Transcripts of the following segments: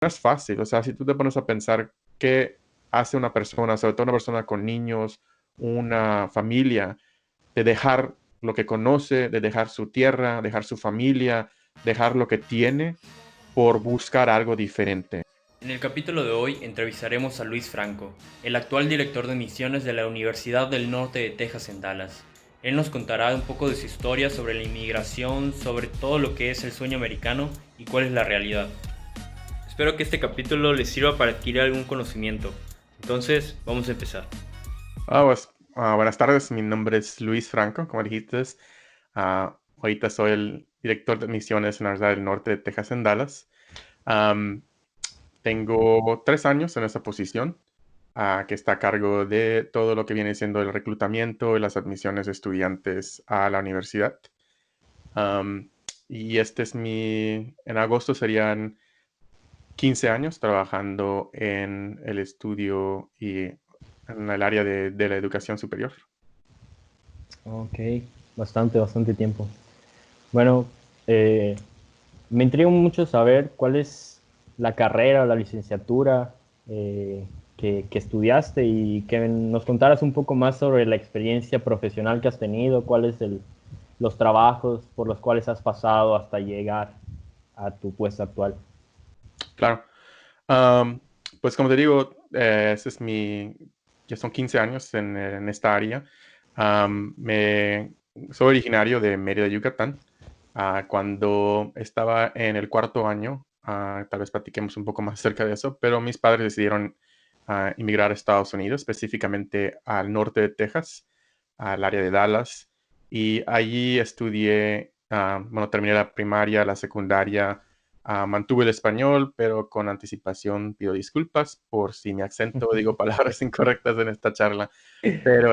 no es fácil. O sea, si tú te pones a pensar qué hace una persona, sobre todo una persona con niños, una familia, de dejar lo que conoce, de dejar su tierra, dejar su familia, dejar lo que tiene por buscar algo diferente. En el capítulo de hoy entrevistaremos a Luis Franco, el actual director de misiones de la Universidad del Norte de Texas en Dallas. Él nos contará un poco de su historia sobre la inmigración, sobre todo lo que es el sueño americano y cuál es la realidad. Espero que este capítulo les sirva para adquirir algún conocimiento. Entonces, vamos a empezar. Buenas tardes, mi nombre es Luis Franco, como dijiste. Ahorita soy el director de misiones en la Universidad del Norte de Texas en Dallas. Am, Tengo 3 años en esa posición, que está a cargo de todo lo que viene siendo el reclutamiento y las admisiones de estudiantes a la universidad. Am, y en agosto serían 15 años trabajando en el estudio y en el área de la educación superior. Ok, bastante tiempo. Bueno, eh, me intriga mucho saber cuál es la carrera o la licenciatura que estudiaste y que nos contaras un poco más sobre la experiencia profesional que has tenido, cuáles los trabajos por los cuales has pasado hasta llegar a tu puesto actual. Claro. Am, pues como te digo, ya son 15 años en esta área. Soy originario de Mérida, Yucatán. Cuando estaba en el cuarto año, tal vez platiquemos un poco más acerca de eso, pero mis padres decidieron emigrar a Estados Unidos, específicamente al norte de Texas, al área de Dallas, y allí estudié, bueno, terminé la primaria, la secundaria. Mantuve el español, pero con anticipación pido disculpas por si mi acento digo palabras incorrectas en esta charla. Pero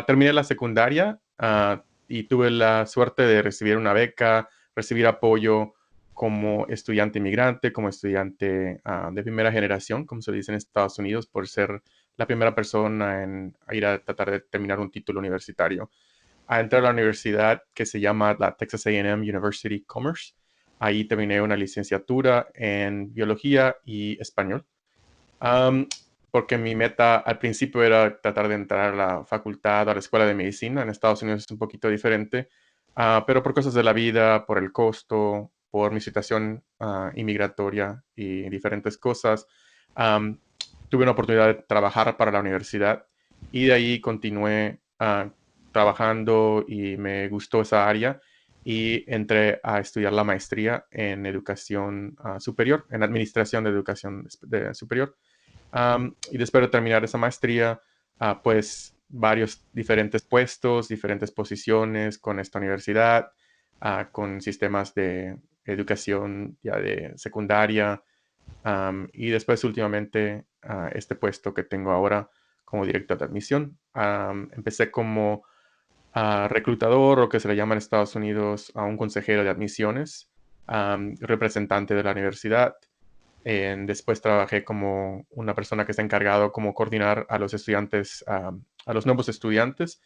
terminé la secundaria y tuve la suerte de recibir una beca, recibir apoyo como estudiante inmigrante, como estudiante de primera generación, como se dice en Estados Unidos, por ser la primera persona a ir a tratar de terminar un título universitario. A entrar a la universidad que se llama la Texas A&M University Commerce. Ahí terminé una licenciatura en biología y español. Am, Porque mi meta al principio era tratar de entrar a la facultad, a la escuela de medicina. En Estados Unidos es un poquito diferente, pero por cosas de la vida, por el costo, por mi situación inmigratoria y diferentes cosas, am, tuve una oportunidad de trabajar para la universidad y de ahí continué trabajando y me gustó esa área y entré a estudiar la maestría en educación superior, en administración de educación superior. Y después de terminar esa maestría, pues varios diferentes puestos, diferentes posiciones con esta universidad, con sistemas de educación ya de secundaria, y después últimamente este puesto que tengo ahora como director de admisión. Empecé como reclutador, o que se le llama en Estados Unidos a un consejero de admisiones, representante de la universidad. Después trabajé como una persona que está encargado como coordinar a los estudiantes, a los nuevos estudiantes,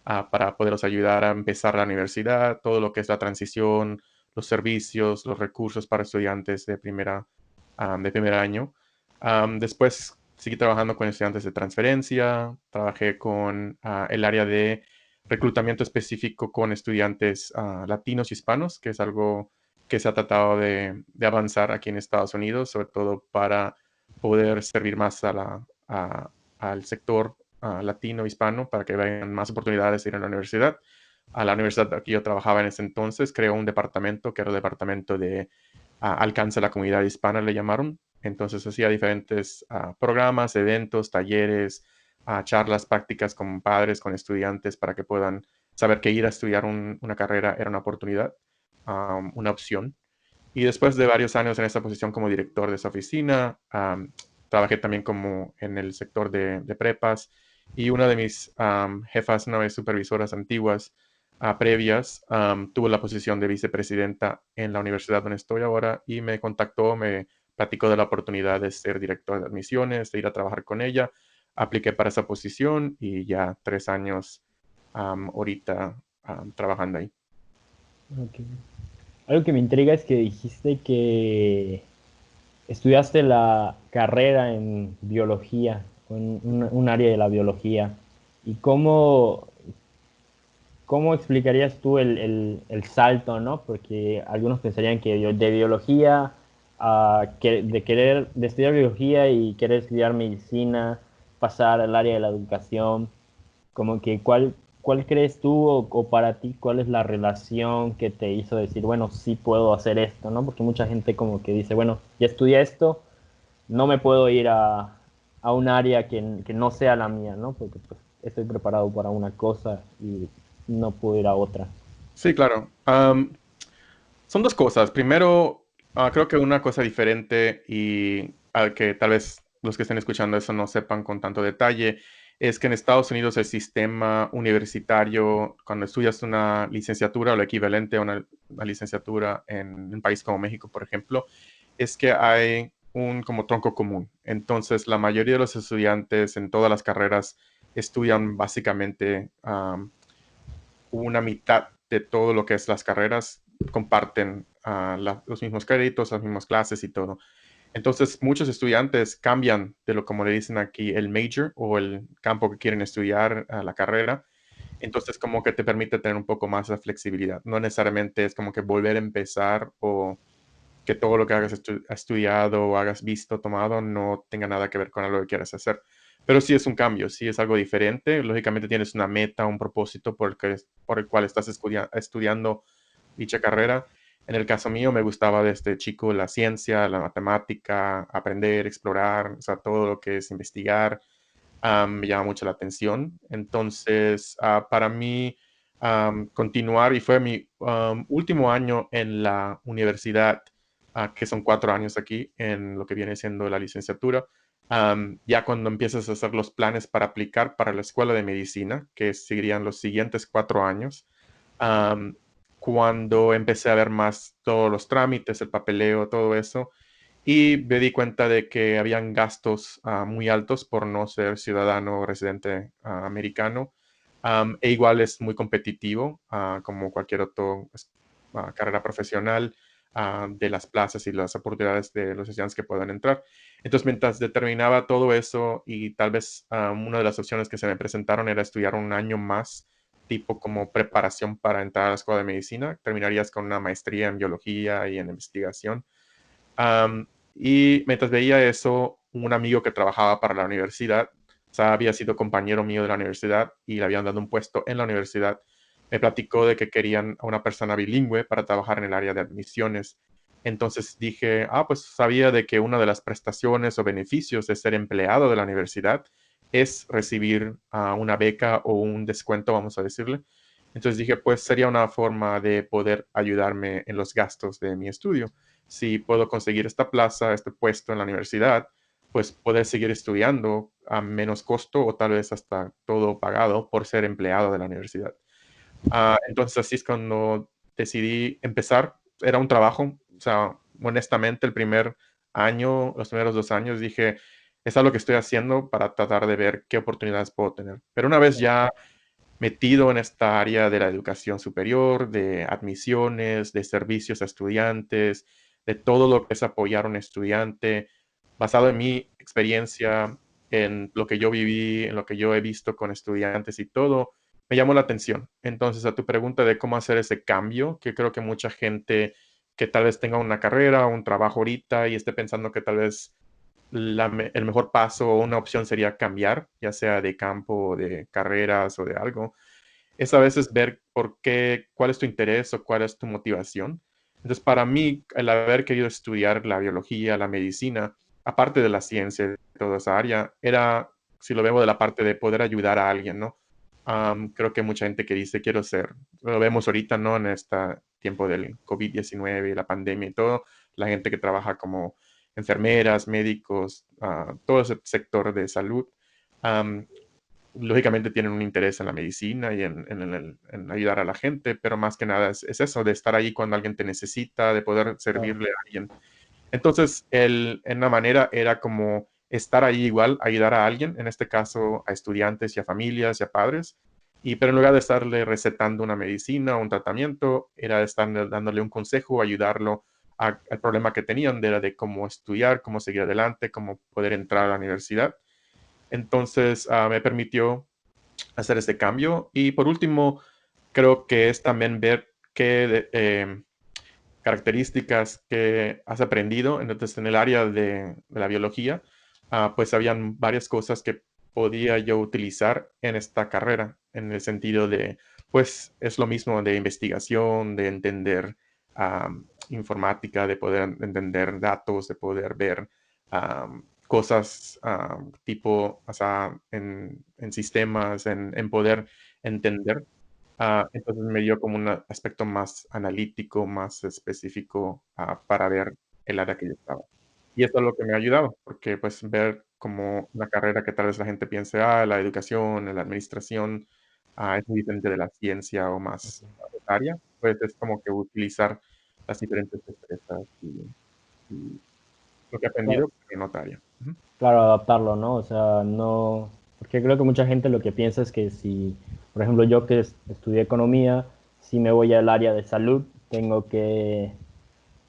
para poderlos ayudar a empezar la universidad, todo lo que es la transición, los servicios, los recursos para estudiantes de primer año. Después seguí trabajando con estudiantes de transferencia, trabajé con el área de reclutamiento específico con estudiantes latinos y hispanos, que es algo que se ha tratado de avanzar aquí en Estados Unidos, sobre todo para poder servir más al sector latino, hispano, para que vean más oportunidades de ir a la universidad. A la universidad que yo trabajaba en ese entonces creó un departamento que era el departamento de alcance a la comunidad hispana, le llamaron. Entonces hacía diferentes programas, eventos, talleres, charlas prácticas con padres, con estudiantes, para que puedan saber que ir a estudiar una carrera era una oportunidad, una opción. Y después de varios años en esta posición como director de esa oficina, trabajé también como en el sector de prepas, y una de mis jefas, una vez supervisoras antiguas, previas, tuvo la posición de vicepresidenta en la universidad donde estoy ahora y me contactó, me platicó de la oportunidad de ser director de admisiones, de ir a trabajar con ella. Apliqué para esa posición y ya 3 años ahorita trabajando ahí. Ok. Algo que me intriga es que dijiste que estudiaste la carrera en biología, en un área de la biología. ¿Y cómo explicarías tú el salto, ¿no? Porque algunos pensarían que de biología de estudiar biología y querer estudiar medicina, pasar al área de la educación, como que cuál crees tú o para ti cuál es la relación que te hizo decir, bueno, sí puedo hacer esto, ¿no? Porque mucha gente como que dice, bueno, ya estudié esto, no me puedo ir a un área que no sea la mía, ¿no? Porque pues estoy preparado para una cosa y no puedo ir a otra. Sí, claro. Son dos cosas. Primero, creo que una cosa diferente y al que tal vez los que estén escuchando eso no sepan con tanto detalle, es que en Estados Unidos el sistema universitario, cuando estudias una licenciatura o lo equivalente a una licenciatura en un país como México, por ejemplo, es que hay un como tronco común. Entonces, la mayoría de los estudiantes en todas las carreras estudian básicamente una mitad de todo lo que es las carreras, comparten los mismos créditos, las mismas clases y todo. Entonces, muchos estudiantes cambian de lo como le dicen aquí el major o el campo que quieren estudiar, la carrera. Entonces, como que te permite tener un poco más de flexibilidad. No necesariamente es como que volver a empezar o que todo lo que hagas estudiado o hagas visto, tomado, no tenga nada que ver con algo que quieras hacer. Pero sí es un cambio, sí es algo diferente. Lógicamente tienes una meta, un propósito por el cual estás estudiando dicha carrera. En el caso mío, me gustaba desde chico la ciencia, la matemática, aprender, explorar, o sea, todo lo que es investigar, me llama mucho la atención. Entonces, para mí, continuar, y fue mi último año en la universidad, que son 4 años aquí, en lo que viene siendo la licenciatura. Ya cuando empiezas a hacer los planes para aplicar para la escuela de medicina, que seguirían los siguientes 4 años, am, cuando empecé a ver más todos los trámites, el papeleo, todo eso, y me di cuenta de que habían gastos muy altos por no ser ciudadano o residente americano. E igual es muy competitivo, como cualquier otra carrera profesional, de las plazas y las oportunidades de los estudiantes que puedan entrar. Entonces, mientras determinaba todo eso y tal vez una de las opciones que se me presentaron era estudiar un año más, tipo como preparación para entrar a la escuela de medicina, terminarías con una maestría en biología y en investigación. Am, y mientras veía eso, un amigo que trabajaba para la universidad, o sea, había sido compañero mío de la universidad y le habían dado un puesto en la universidad, me platicó de que querían a una persona bilingüe para trabajar en el área de admisiones. Entonces dije, pues sabía de que una de las prestaciones o beneficios de ser empleado de la universidad es recibir una beca o un descuento, vamos a decirle. Entonces dije, pues sería una forma de poder ayudarme en los gastos de mi estudio. Si puedo conseguir esta plaza, este puesto en la universidad, pues poder seguir estudiando a menos costo o tal vez hasta todo pagado por ser empleado de la universidad. Entonces así es cuando decidí empezar. Era un trabajo, o sea, honestamente el primer año, los primeros 2 años dije, es algo que estoy haciendo para tratar de ver qué oportunidades puedo tener. Pero una vez ya metido en esta área de la educación superior, de admisiones, de servicios a estudiantes, de todo lo que es apoyar a un estudiante, basado en mi experiencia, en lo que yo viví, en lo que yo he visto con estudiantes y todo, me llamó la atención. Entonces, a tu pregunta de cómo hacer ese cambio, que creo que mucha gente que tal vez tenga una carrera o un trabajo ahorita y esté pensando que tal vez el mejor paso o una opción sería cambiar, ya sea de campo o de carreras o de algo, es a veces ver por qué, cuál es tu interés o cuál es tu motivación. Entonces, para mí, el haber querido estudiar la biología, la medicina, aparte de la ciencia, de toda esa área, era, si lo veo de la parte de poder ayudar a alguien, ¿no? Creo que mucha gente que dice, quiero ser, lo vemos ahorita, ¿no? En este tiempo del COVID-19 y la pandemia y todo, la gente que trabaja como enfermeras, médicos, todo ese sector de salud, lógicamente tienen un interés en la medicina y en ayudar a la gente, pero más que nada es eso, de estar ahí cuando alguien te necesita, de poder Claro. servirle a alguien. Entonces, en una manera era como estar ahí igual, ayudar a alguien, en este caso a estudiantes y a familias y a padres, pero en lugar de estarle recetando una medicina o un tratamiento, era estar dándole un consejo, ayudarlo al problema que tenían, era de cómo estudiar, cómo seguir adelante, cómo poder entrar a la universidad. Entonces, me permitió hacer este cambio. Y por último, creo que es también ver qué características que has aprendido. Entonces, en el área de la biología, pues habían varias cosas que podía yo utilizar en esta carrera, en el sentido de, pues es lo mismo de investigación, de entender informática, de poder entender datos, de poder ver cosas tipo, o sea, en sistemas, en poder entender. Entonces me dio como un aspecto más analítico, más específico, para ver el área que yo estaba. Y eso es lo que me ha ayudado, porque, pues, ver como una carrera que tal vez la gente piense, la educación, la administración, es muy diferente de la ciencia o más área, pues, es como que utilizar las diferentes destrezas y lo que he Claro, aprendido en otra área. Ujú. claro, adaptarlo, ¿no? O sea, no, porque creo que mucha gente lo que piensa es que si, por ejemplo, yo que estudié economía, si me voy al área de salud, tengo que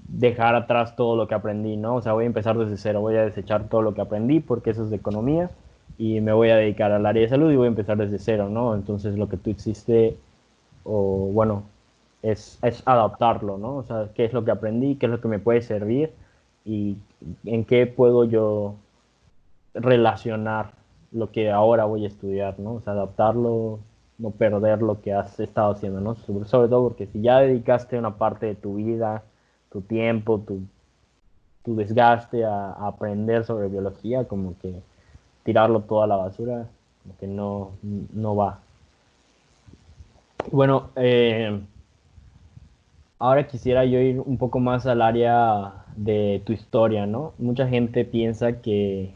dejar atrás todo lo que aprendí, ¿no? O sea, voy a empezar desde cero, voy a desechar todo lo que aprendí porque eso es de economía y me voy a dedicar al área de salud y voy a empezar desde cero, ¿no? Entonces lo que tú hiciste, o bueno, es adaptarlo, ¿no? O sea, qué es lo que aprendí, qué es lo que me puede servir y en qué puedo yo relacionar lo que ahora voy a estudiar, ¿no? O sea, adaptarlo, no perder lo que has estado haciendo, ¿no? Sobre todo porque si ya dedicaste una parte de tu vida, tu tiempo, tu desgaste a aprender sobre biología, como que tirarlo todo a la basura, como que no va. Bueno, ahora quisiera yo ir un poco más al área de tu historia, ¿no? Mucha gente piensa que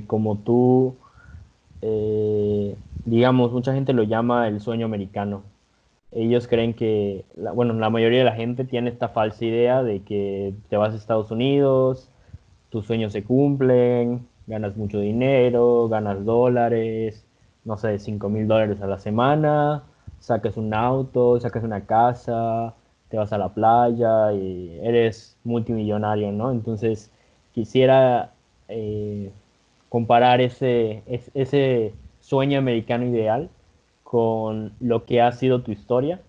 como tú, eh, digamos, mucha gente lo llama el sueño americano. Ellos creen que, bueno, la mayoría de la gente tiene esta falsa idea de que te vas a Estados Unidos, tus sueños se cumplen, ganas mucho dinero, ganas dólares, no sé, $5,000 a la semana, sacas un auto, sacas una casa, te vas a la playa y eres multimillonario, ¿no? Entonces, quisiera eh, comparar ese sueño americano ideal con lo que ha sido tu historia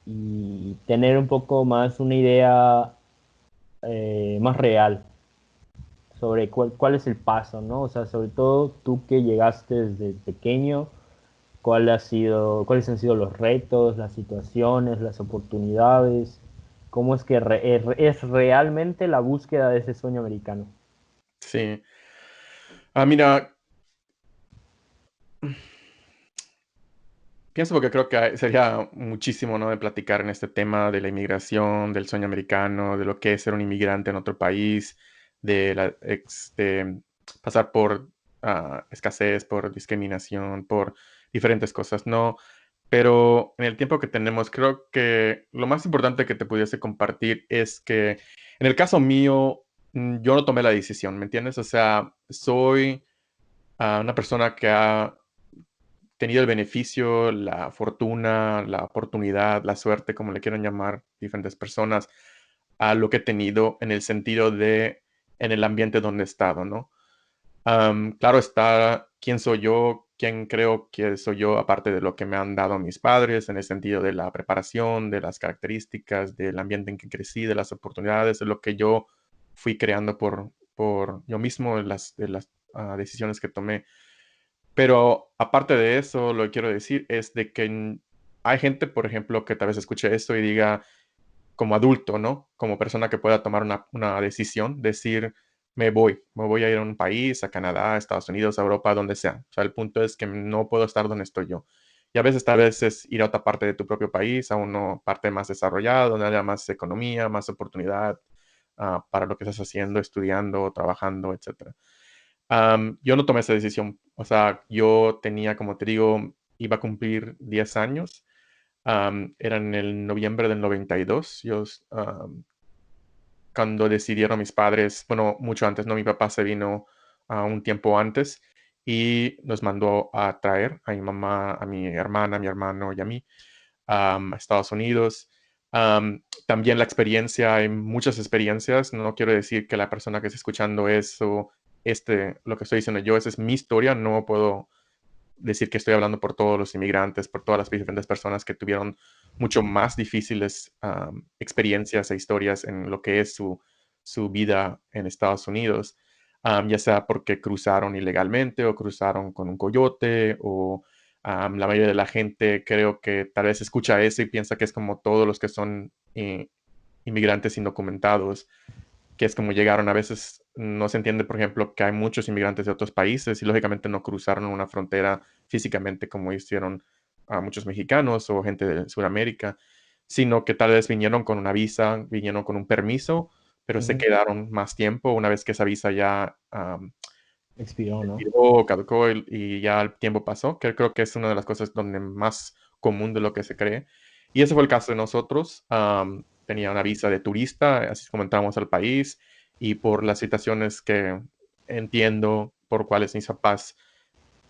y tener un poco más una idea más real sobre cuál es el paso, ¿no? O sea, sobre todo tú que llegaste desde pequeño, cuáles han sido los retos, las situaciones, las oportunidades, cómo es que es realmente la búsqueda de ese sueño americano. Sí. Mira, pienso porque creo que sería muchísimo, ¿no?, de platicar en este tema de la inmigración, del sueño americano, de lo que es ser un inmigrante en otro país, de pasar por escasez, por discriminación, por diferentes cosas, ¿no? Pero en el tiempo que tenemos, creo que lo más importante que te pudiese compartir es que en el caso mío, yo no tomé la decisión, ¿me entiendes? O sea, soy una persona que ha tenido el beneficio, la fortuna, la oportunidad, la suerte, como le quieran llamar diferentes personas, a lo que he tenido en el sentido de en el ambiente donde he estado, ¿no? Claro está, quién soy yo, quién creo que soy yo, aparte de lo que me han dado mis padres, en el sentido de la preparación, de las características, del ambiente en que crecí, de las oportunidades, de lo que yo fui creando por yo mismo, de las decisiones que tomé. Pero aparte de eso, lo que quiero decir es de que hay gente, por ejemplo, que tal vez escuche esto y diga, como adulto, ¿no? Como persona que pueda tomar una decisión, decir, me voy a ir a un país, a Canadá, a Estados Unidos, a Europa, donde sea. O sea, el punto es que no puedo estar donde estoy yo. Y a veces tal vez es ir a otra parte de tu propio país, a una parte más desarrollada, donde haya más economía, más oportunidad, para lo que estás haciendo, estudiando, trabajando, etcétera. Yo no tomé esa decisión. O sea, yo tenía, como te digo, iba a cumplir 10 años. Era en el noviembre del 92. Cuando decidieron mis padres, bueno, mucho antes, ¿no? Mi papá se vino un tiempo antes y nos mandó a traer a mi mamá, a mi hermana, a mi hermano y a mí a Estados Unidos. También la experiencia, hay muchas experiencias. No quiero decir que la persona que está escuchando eso, lo que estoy diciendo yo, esa es mi historia. No puedo decir que estoy hablando por todos los inmigrantes, por todas las diferentes personas que tuvieron mucho más difíciles experiencias e historias en lo que es su vida en Estados Unidos, ya sea porque cruzaron ilegalmente o cruzaron con un coyote o la mayoría de la gente creo que tal vez escucha eso y piensa que es como todos los que son inmigrantes indocumentados, que es como llegaron. A veces no se entiende, por ejemplo, que hay muchos inmigrantes de otros países y lógicamente no cruzaron una frontera físicamente como hicieron a muchos mexicanos o gente de Sudamérica, sino que tal vez vinieron con una visa, vinieron con un permiso, pero se Ujú. quedaron más tiempo una vez que esa visa ya Expiró, ¿no? expiró, caducó y ya el tiempo pasó, que creo que es una de las cosas donde más común de lo que se cree. Y ese fue el caso de nosotros. Tenía una visa de turista, así como entramos al país, y por las situaciones que entiendo por cuales mis papás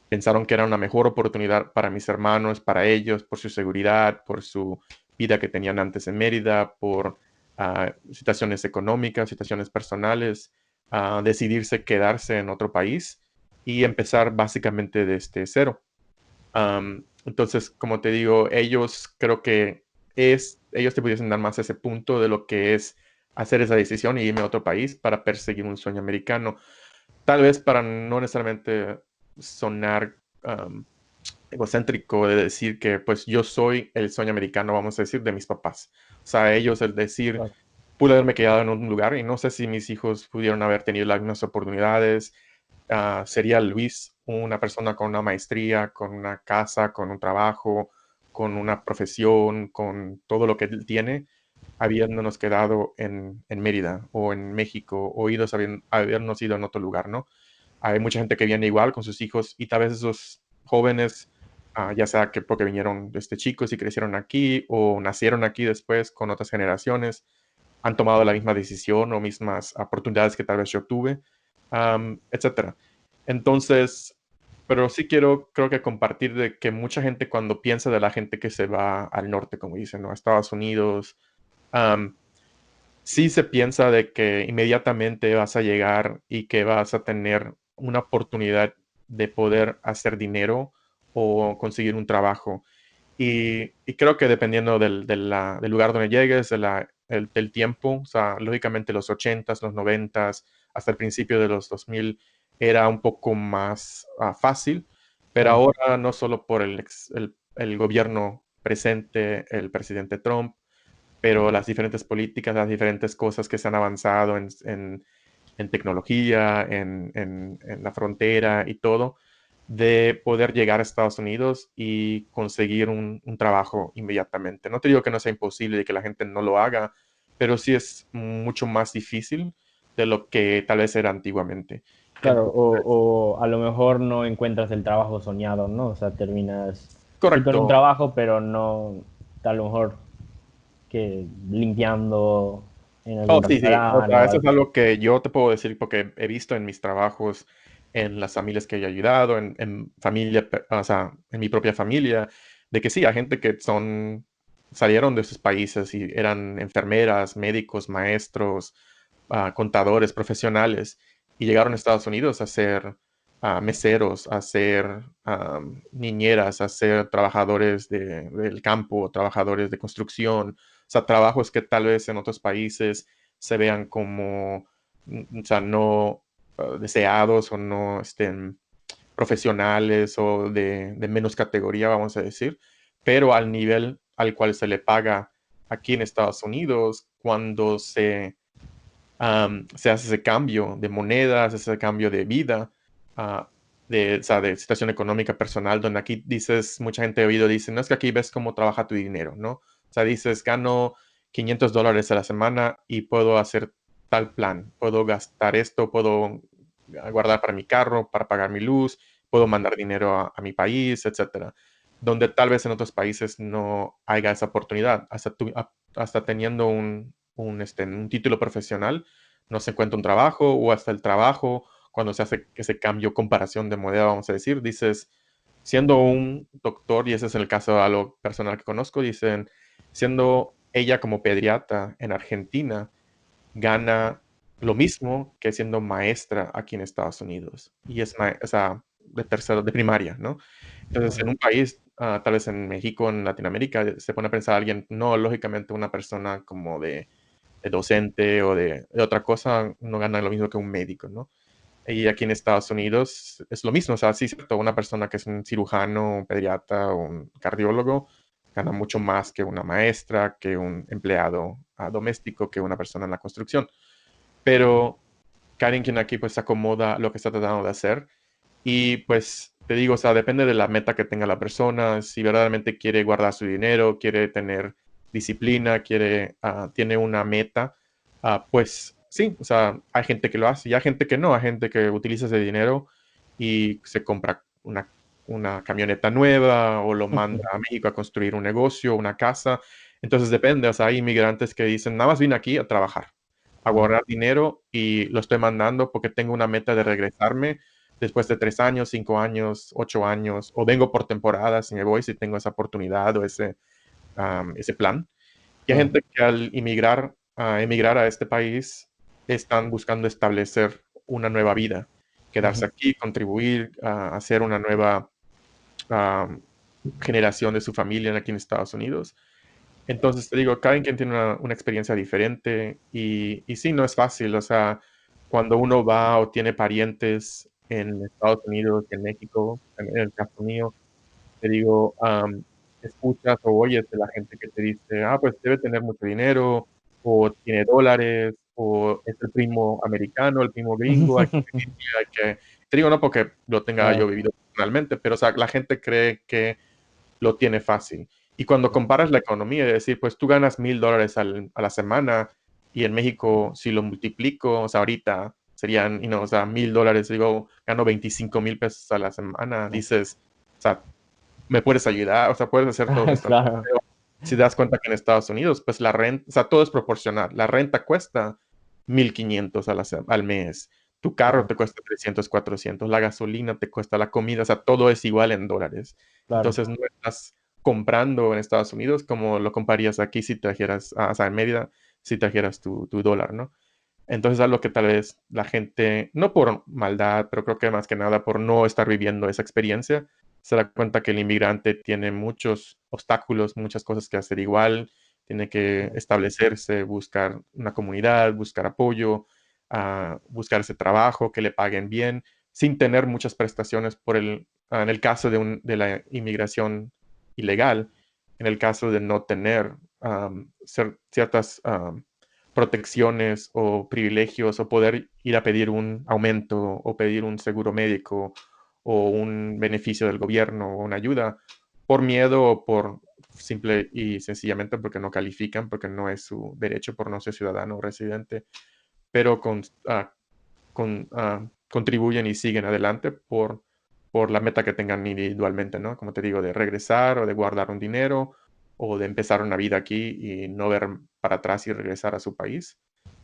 pensaron que era una mejor oportunidad para mis hermanos, para ellos, por su seguridad, por su vida que tenían antes en Mérida, por situaciones económicas, situaciones personales, decidirse quedarse en otro país y empezar básicamente desde cero. Entonces, como te digo, ellos creo que ellos te pudiesen dar más ese punto de lo que es hacer esa decisión y irme a otro país para perseguir un sueño americano. Tal vez para no necesariamente sonar egocéntrico de decir que pues yo soy el sueño americano, vamos a decir, de mis papás. O sea, ellos el decir, Claro. pude haberme quedado en un lugar y no sé si mis hijos pudieron haber tenido las mismas oportunidades. Sería Luis una persona con una maestría, con una casa, con un trabajo, con una profesión, con todo lo que él tiene, habiéndonos quedado en Mérida o en México o habernos ido en otro lugar, ¿no? Hay mucha gente que viene igual con sus hijos y tal vez esos jóvenes, ya sea que porque vinieron desde chicos y crecieron aquí o nacieron aquí después con otras generaciones, han tomado la misma decisión o mismas oportunidades que tal vez yo tuve, etcétera. Entonces, pero sí creo que compartir de que mucha gente cuando piensa de la gente que se va al norte, como dicen, ¿no? A Estados Unidos, am, sí se piensa de que inmediatamente vas a llegar y que vas a tener una oportunidad de poder hacer dinero o conseguir un trabajo. Y creo que dependiendo del lugar donde llegues, del tiempo, o sea, lógicamente los 80s, los 90s, hasta el principio de los 2000 era un poco más fácil, pero Claro. ahora no solo por el gobierno presente, el presidente Trump, pero las diferentes políticas, las diferentes cosas que se han avanzado en tecnología, en la frontera y todo, de poder llegar a Estados Unidos y conseguir un trabajo inmediatamente. No te digo que no sea imposible y que la gente no lo haga, pero sí es mucho más difícil de lo que tal vez era antiguamente. Claro, Entonces, o a lo mejor no encuentras el trabajo soñado, ¿no? O sea, terminas sí con un correcto. trabajo, pero no a lo mejor que limpiando en Oh, algún sí, sí. O restaurante sea, o eso es algo. algo que yo te puedo decir porque he visto en mis trabajos, en las familias que he ayudado, en familia, o sea, en mi propia familia, de que sí, hay gente que salieron de sus países y eran enfermeras, médicos, maestros, contadores, profesionales, y llegaron a Estados Unidos a ser meseros, a ser niñeras, a ser trabajadores del campo, trabajadores de construcción, o sea, trabajos que tal vez en otros países se vean como, o sea, no deseados o no estén profesionales o de menos categoría, vamos a decir, pero al nivel al cual se le paga aquí en Estados Unidos cuando se hace ese cambio de monedas, ese cambio de vida, ah, o sea, de situación económica personal, donde aquí dices, mucha gente ha oído, dice, no es que aquí ves cómo trabaja tu dinero, ¿no? O sea, dices, gano $500 a la semana y puedo hacer tal plan, puedo gastar esto, puedo guardar para mi carro, para pagar mi luz, puedo mandar dinero a mi país, etcétera. Donde tal vez en otros países no haya esa oportunidad, hasta teniendo un título profesional, no se encuentra un trabajo o hasta el trabajo, cuando se hace ese cambio, comparación de moneda, vamos a decir, dices, siendo un doctor, y ese es el caso de algo personal que conozco, dicen, siendo ella como pediatra en Argentina gana lo mismo que siendo maestra aquí en Estados Unidos. Y es o sea, de tercero, de primaria, ¿no? Entonces, en un país, tal vez en México, en Latinoamérica, se pone a pensar alguien, no, lógicamente una persona como de docente o de otra cosa no gana lo mismo que un médico, ¿no? Y aquí en Estados Unidos es lo mismo, o sea, sí, cierto, una persona que es un cirujano, un pediatra o un cardiólogo gana mucho más que una maestra, que un empleado doméstico, que una persona en la construcción. Pero quien aquí pues se acomoda a lo que está tratando de hacer y pues te digo, o sea, depende de la meta que tenga la persona, si verdaderamente quiere guardar su dinero, quiere tener disciplina, tiene una meta, pues sí, o sea, hay gente que lo hace y hay gente que no, hay gente que utiliza ese dinero y se compra una camioneta nueva o lo manda a México a construir un negocio, una casa. Entonces depende, o sea, hay inmigrantes que dicen, nada más vine aquí a trabajar, a guardar dinero y lo estoy mandando porque tengo una meta de regresarme después de 3 años, 5 años, 8 años, o vengo por temporadas y me voy si tengo esa oportunidad o ese plan. Y hay gente que al emigrar a este país, están buscando establecer una nueva vida, quedarse aquí, contribuir a hacer una nueva am, generación de su familia aquí en Estados Unidos. Entonces, te digo, cada quien tiene una experiencia diferente y sí, no es fácil. O sea, cuando uno va o tiene parientes en Estados Unidos, en México, en el caso mío, te digo, escuchas o oyes de la gente que te dice, pues debe tener mucho dinero, o tiene dólares, o es el primo americano, el primo gringo, hay que pedirle, te digo, no porque lo tenga yo Claro, vivido personalmente, pero o sea, la gente cree que lo tiene fácil. Y cuando comparas la economía, es decir, pues tú ganas $1,000 a la semana y en México, si lo multiplico, o sea, ahorita serían, o sea, $1,000, digo, gano 25,000 pesos a la semana, dices, o sea, me puedes ayudar, o sea, puedes hacer todo esto, ¿no? claro, Pero si te das cuenta que en Estados Unidos, pues la renta, o sea, todo es proporcional. La renta cuesta 1,500 al mes. Tu carro te cuesta 300, 400, la gasolina te cuesta, la comida, o sea, todo es igual en dólares. claro. Entonces no estás comprando en Estados Unidos como lo comprarías aquí si trajeras, o sea, en Mérida, si trajeras tu dólar, ¿no? Entonces, algo que tal vez la gente, no por maldad, pero creo que más que nada por no estar viviendo esa experiencia, se da cuenta que el inmigrante tiene muchos obstáculos, muchas cosas que hacer igual, tiene que establecerse, buscar una comunidad, buscar apoyo, buscar ese trabajo, que le paguen bien, sin tener muchas prestaciones en el caso de la inmigración ilegal, en el caso de no tener ciertas protecciones o privilegios o poder ir a pedir un aumento o pedir un seguro médico o un beneficio del gobierno o una ayuda por miedo o por simple y sencillamente porque no califican, porque no es su derecho por no ser ciudadano o residente, pero contribuyen y siguen adelante por la meta que tengan individualmente, ¿no? Como te digo, de regresar o de guardar un dinero o de empezar una vida aquí y no ver para atrás y regresar a su país.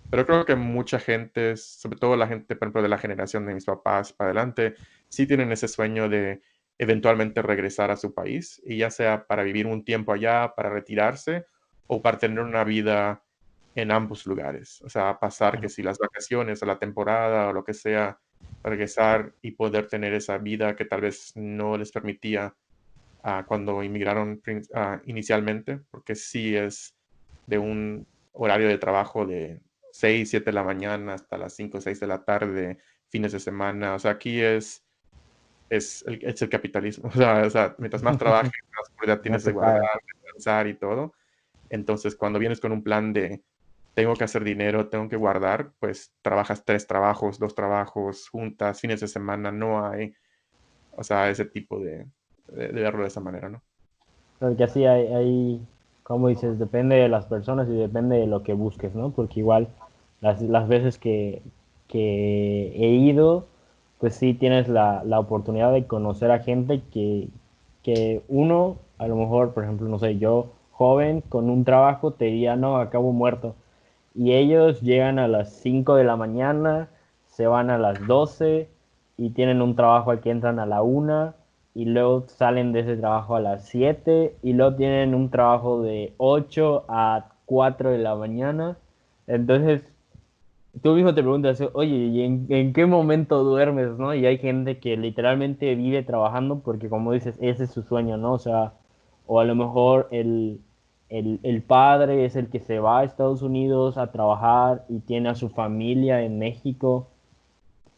Pero creo que mucha gente, sobre todo la gente, por ejemplo, de la generación de mis papás para adelante, sí tienen ese sueño de eventualmente regresar a su país, y ya sea para vivir un tiempo allá, para retirarse, o para tener una vida en ambos lugares. O sea, pasar que si las vacaciones o la temporada o lo que sea, regresar y poder tener esa vida que tal vez no les permitía cuando inmigraron inicialmente, porque sí es de un horario de trabajo de 6 7 de la mañana hasta las 5 o 6 de la tarde, fines de semana. O sea, aquí es el capitalismo. O sea, mientras más trabajes, más oportunidad No tienes de se guardar, paga. de pensar y todo. Entonces, cuando vienes con un plan de tengo que hacer dinero, tengo que guardar, pues trabajas 3 trabajos, 2 trabajos, juntas, fines de semana, no hay, o sea, ese tipo de verlo de esa manera, ¿no? Porque así como dices, depende de las personas y depende de lo que busques, ¿no? Porque igual las veces que he ido, pues sí tienes la oportunidad de conocer a gente que uno, a lo mejor, por ejemplo, no sé, yo joven con un trabajo te diría, no, acabo muerto. Y ellos llegan a las 5 de la mañana, se van a las 12 y tienen un trabajo al que entran a la 1 y luego salen de ese trabajo a las 7 y luego tienen un trabajo de 8 a 4 de la mañana. Entonces, tú mismo te preguntas, oye, ¿y en qué momento duermes, no? Y hay gente que literalmente vive trabajando porque, como dices, ese es su sueño, ¿no? O sea, o a lo mejor el padre es el que se va a Estados Unidos a trabajar y tiene a su familia en México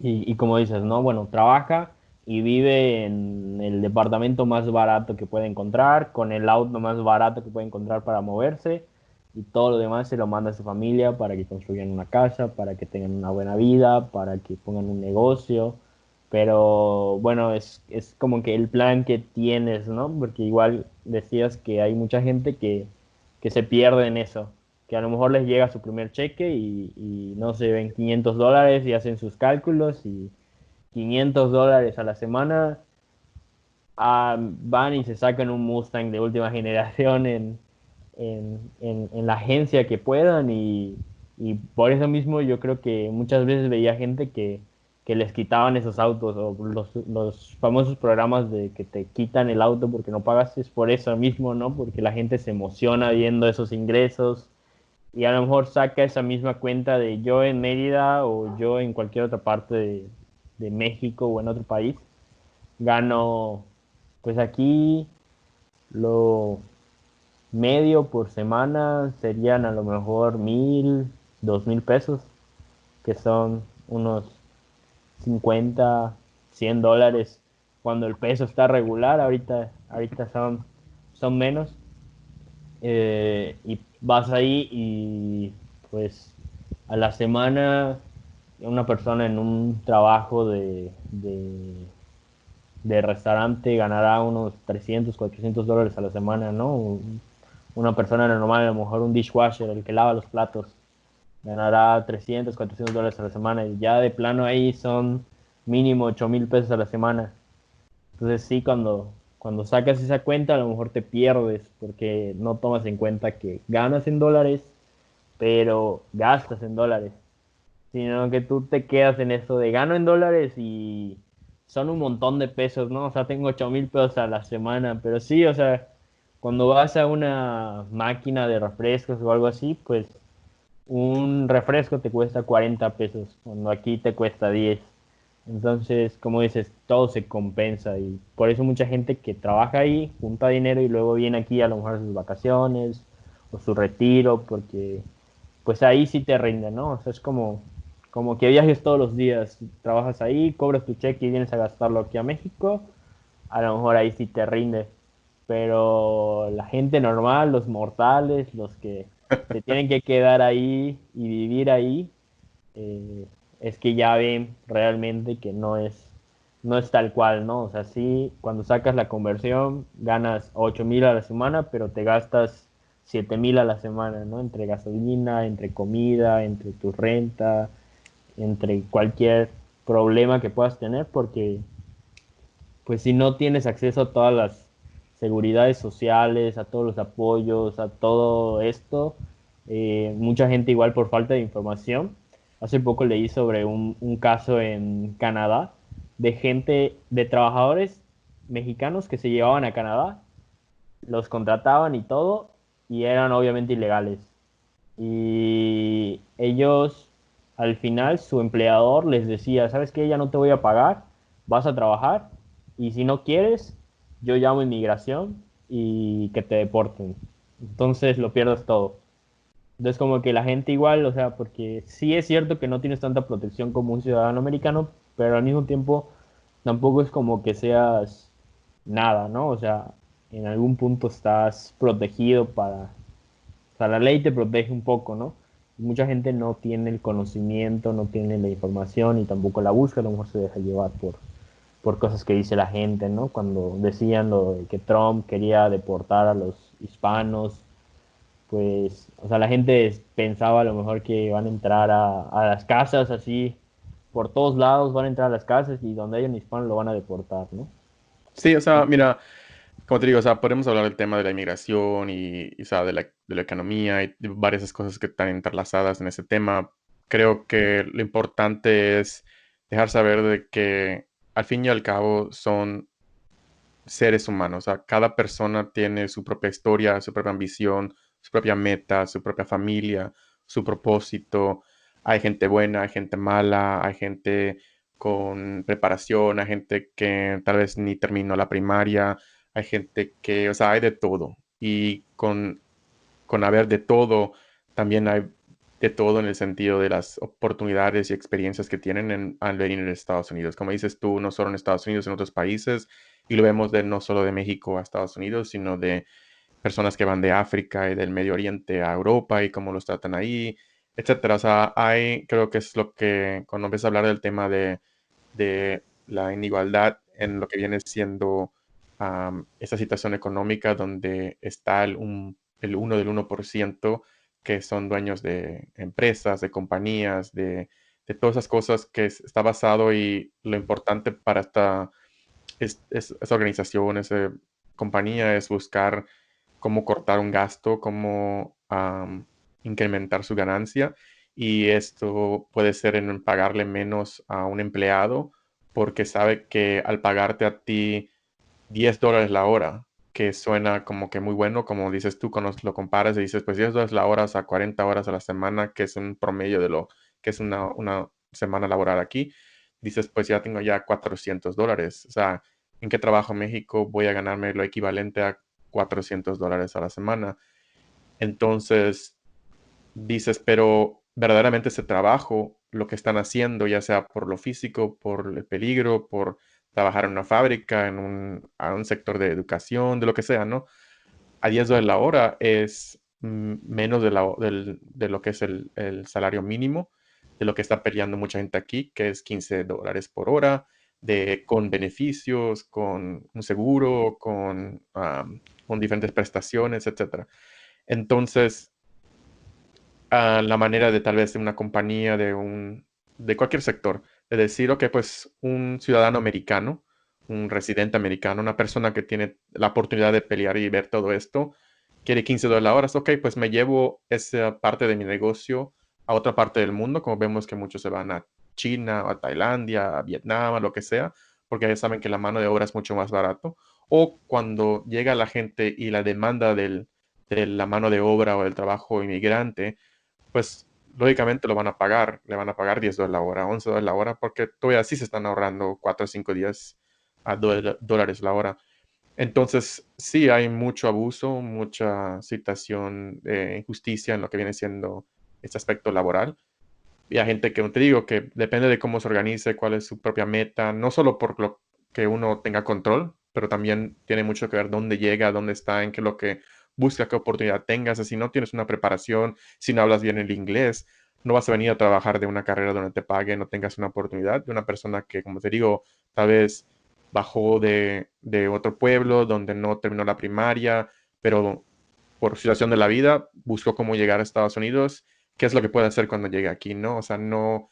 y como dices, ¿no? Bueno, trabaja y vive en el departamento más barato que puede encontrar, con el auto más barato que puede encontrar para moverse, y todo lo demás se lo manda a su familia para que construyan una casa, para que tengan una buena vida, para que pongan un negocio. Pero bueno, es como que el plan que tienes, ¿no? Porque igual decías que hay mucha gente que se pierde en eso, que a lo mejor les llega su primer cheque y no sé, ven $500 y hacen sus cálculos y $500 a la semana, van y se sacan un Mustang de última generación en la agencia que puedan y por eso mismo yo creo que muchas veces veía gente que les quitaban esos autos o los famosos programas de que te quitan el auto porque no pagas, es por eso mismo, ¿no? Porque la gente se emociona viendo esos ingresos y a lo mejor saca esa misma cuenta de yo en Mérida o yo en cualquier otra parte de México o en otro país, gano, pues aquí lo medio por semana serían a lo mejor 1,000, 2,000 pesos, que son unos 50, $100 cuando el peso está regular, ahorita son menos. Y vas ahí y pues a la semana una persona en un trabajo de restaurante ganará unos $300, $400 a la semana, ¿no? Una persona normal, a lo mejor un dishwasher, el que lava los platos, ganará $300, $400 a la semana y ya de plano ahí son mínimo 8,000 pesos a la semana. Entonces sí, cuando sacas esa cuenta a lo mejor te pierdes porque no tomas en cuenta que ganas en dólares, pero gastas en dólares, sino que tú te quedas en eso de gano en dólares y son un montón de pesos, ¿no? O sea, tengo 8,000 pesos a la semana, pero sí, o sea, cuando vas a una máquina de refrescos o algo así, pues un refresco te cuesta 40 pesos, cuando aquí te cuesta 10. Entonces, como dices, todo se compensa y por eso mucha gente que trabaja ahí junta dinero y luego viene aquí a lo mejor a sus vacaciones o su retiro, porque pues ahí sí te rinde, ¿no? O sea, es como que viajes todos los días, trabajas ahí, cobras tu cheque y vienes a gastarlo aquí a México, a lo mejor ahí sí te rinde. Pero la gente normal, los mortales, los que se tienen que quedar ahí y vivir ahí, eh, es que ya ven realmente que no es tal cual, ¿no? O sea, sí, cuando sacas la conversión, ganas 8,000 a la semana, pero te gastas 7,000 a la semana, ¿no? Entre gasolina, entre comida, entre tu renta, entre cualquier problema que puedas tener, porque pues si no tienes acceso a todas las seguridades sociales, a todos los apoyos, a todo esto, mucha gente igual por falta de información. Hace poco leí sobre un caso en Canadá de gente, de trabajadores mexicanos que se llevaban a Canadá, los contrataban y todo, y eran obviamente ilegales. Y ellos, al final, su empleador les decía, ¿sabes qué? Ya no te voy a pagar, vas a trabajar y si no quieres, yo llamo a inmigración y que te deporten. Entonces lo pierdes todo. Entonces como que la gente igual, o sea, porque sí es cierto que no tienes tanta protección como un ciudadano americano, pero al mismo tiempo tampoco es como que seas nada, ¿no? O sea, en algún punto estás protegido o sea, la ley te protege un poco, ¿no? Mucha gente no tiene el conocimiento, no tiene la información y tampoco la busca, a lo mejor se deja llevar por cosas que dice la gente, ¿no? Cuando decían lo de que Trump quería deportar a los hispanos, pues, o sea, la gente pensaba a lo mejor que van a entrar a las casas así, por todos lados van a entrar a las casas y donde haya un hispano lo van a deportar, ¿no? Sí, o sea, mira, como te digo, o sea, podemos hablar del tema de la inmigración o sea, de la economía y de varias cosas que están entrelazadas en ese tema. Creo que lo importante es dejar saber de que al fin y al cabo son seres humanos. O sea, cada persona tiene su propia historia, su propia ambición, su propia meta, su propia familia, su propósito. Hay gente buena, hay gente mala, hay gente con preparación, hay gente que tal vez ni terminó la primaria, hay gente que, o sea, hay de todo. Y con haber de todo, también hay de todo en el sentido de las oportunidades y experiencias que tienen al venir en Estados Unidos. Como dices tú, no solo en Estados Unidos, en otros países, y lo vemos de no solo de México a Estados Unidos, sino de personas que van de África y del Medio Oriente a Europa y cómo los tratan ahí, etcétera. O sea, creo que es lo que, cuando empiezas a hablar del tema de la inigualdad en lo que viene siendo esa situación económica donde está el 1 del 1% que son dueños de empresas, de compañías, de todas esas cosas que está basado y lo importante para esa organización, esa compañía es buscar cómo cortar un gasto, cómo incrementar su ganancia. Y esto puede ser en pagarle menos a un empleado porque sabe que al pagarte a ti $10 la hora, que suena como que muy bueno, como dices tú, cuando lo comparas y dices, pues $10 la hora, o sea, 40 horas a la semana, que es un promedio de lo que es una semana laboral aquí, dices, pues ya tengo ya $400. O sea, ¿en qué trabajo en México voy a ganarme lo equivalente a $400 a la semana? Entonces, dices, pero verdaderamente ese trabajo, lo que están haciendo, ya sea por lo físico, por el peligro, por trabajar en una fábrica, a un sector de educación, de lo que sea, ¿no? A $10 la hora es menos de lo que es el salario mínimo, de lo que está peleando mucha gente aquí, que es $15 por hora, con beneficios, con un seguro, con diferentes prestaciones, etcétera. Entonces, la manera de tal vez de una compañía, de cualquier sector, de decir, ok, pues un ciudadano americano, un residente americano, una persona que tiene la oportunidad de pelear y ver todo esto, quiere $15 la hora, ok, pues me llevo esa parte de mi negocio a otra parte del mundo, como vemos que muchos se van a China, a Tailandia, a Vietnam, a lo que sea, porque ya saben que la mano de obra es mucho más barato. O cuando llega la gente y la demanda de la mano de obra o del trabajo inmigrante, pues lógicamente lo van a pagar, le van a pagar $10 la hora, $11 la hora, porque todavía sí se están ahorrando 4 o 5 días a dólares la hora. Entonces, sí hay mucho abuso, mucha situación de injusticia en lo que viene siendo este aspecto laboral. Y hay gente que, como te digo, que depende de cómo se organice, cuál es su propia meta, no solo por lo que uno tenga control, pero también tiene mucho que ver dónde llega, dónde está, en qué es lo que busca, qué oportunidad tengas. Si no tienes una preparación, si no hablas bien el inglés, no vas a venir a trabajar de una carrera donde te paguen, no tengas una oportunidad de una persona que, como te digo, tal vez bajó de otro pueblo donde no terminó la primaria, pero por situación de la vida buscó cómo llegar a Estados Unidos. ¿Qué es lo que puede hacer cuando llegue aquí, no? O sea, no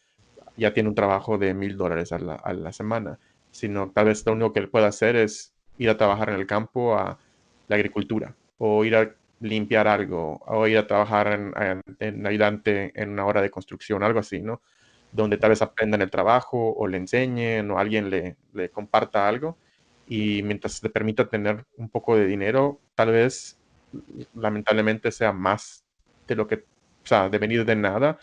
ya tiene un trabajo de $1,000 a la semana, sino tal vez lo único que él puede hacer es ir a trabajar en el campo a la agricultura, o ir a limpiar algo, o ir a trabajar en ayudante en una hora de construcción, algo así, ¿no? Donde tal vez aprendan el trabajo, o le enseñen, o alguien le comparta algo, y mientras le permita tener un poco de dinero, tal vez lamentablemente sea más de lo que, o sea, de venir de nada,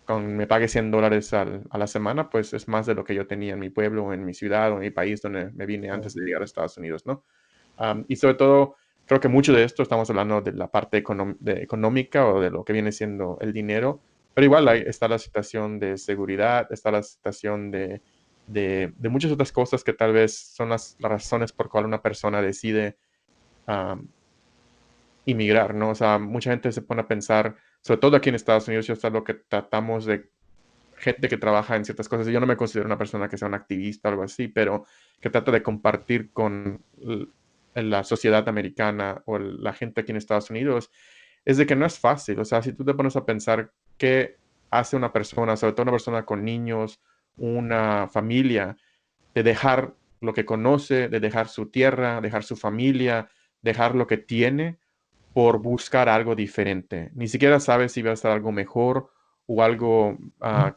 con me pague $100 a la semana, pues es más de lo que yo tenía en mi pueblo, en mi ciudad o en mi país donde me vine Oh, antes de llegar a Estados Unidos, ¿no? Y sobre todo, creo que mucho de esto estamos hablando de la parte económica o de lo que viene siendo el dinero, pero igual está la situación de seguridad, está la situación de muchas otras cosas que tal vez son las razones por cual una persona decide um, inmigrar, ¿no? O sea, mucha gente se pone a pensar, sobre todo aquí en Estados Unidos, ya está lo que tratamos de gente que trabaja en ciertas cosas. Yo no me considero una persona que sea un activista o algo así, pero que trata de compartir con la sociedad americana o la gente aquí en Estados Unidos, es de que no es fácil. O sea, si tú te pones a pensar qué hace una persona, sobre todo una persona con niños, una familia, de dejar lo que conoce, de dejar su tierra, dejar su familia, dejar lo que tiene por buscar algo diferente. Ni siquiera sabes si va a estar algo mejor o algo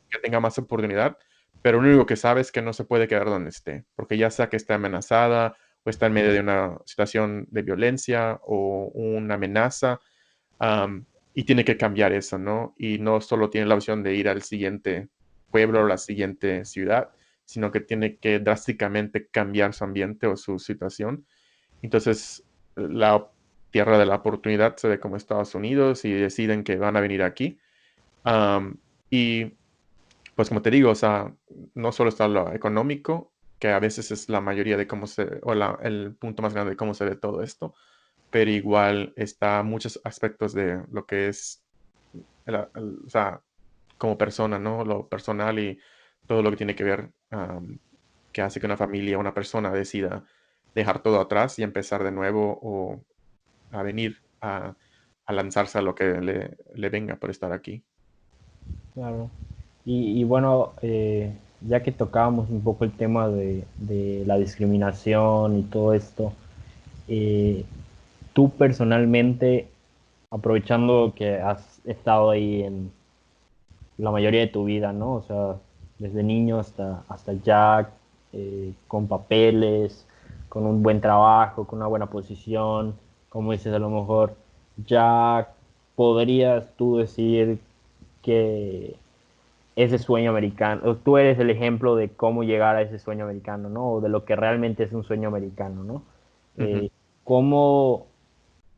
que tenga más oportunidad, pero lo único que sabes es que no se puede quedar donde esté, porque ya sea que esté amenazada o está en medio de una situación de violencia o una amenaza, Y tiene que cambiar eso, ¿no? Y no solo tiene la opción de ir al siguiente pueblo o la siguiente ciudad, sino que tiene que drásticamente cambiar su ambiente o su situación. Entonces, la tierra de la oportunidad se ve como Estados Unidos y deciden que van a venir aquí. Um, y pues como te digo, o sea, no solo está lo económico, que a veces es la mayoría de cómo se, o el punto más grande de cómo se ve todo esto, pero igual está muchos aspectos de lo que es, o sea, como persona, ¿no? Lo personal y todo lo que tiene que ver, que hace que una familia, una persona decida dejar todo atrás y empezar de nuevo o a venir a lanzarse a lo que le venga por estar aquí. Claro. Y bueno, ya que tocábamos un poco el tema de la discriminación y todo esto, eh, tú personalmente, aprovechando que has estado ahí en la mayoría de tu vida, ¿no? O sea, desde niño hasta ya, con papeles, con un buen trabajo, con una buena posición, como dices, a lo mejor ya podrías tú decir que ese sueño americano, o tú eres el ejemplo de cómo llegar a ese sueño americano, ¿no? O de lo que realmente es un sueño americano, ¿no? Ujú. ¿Cómo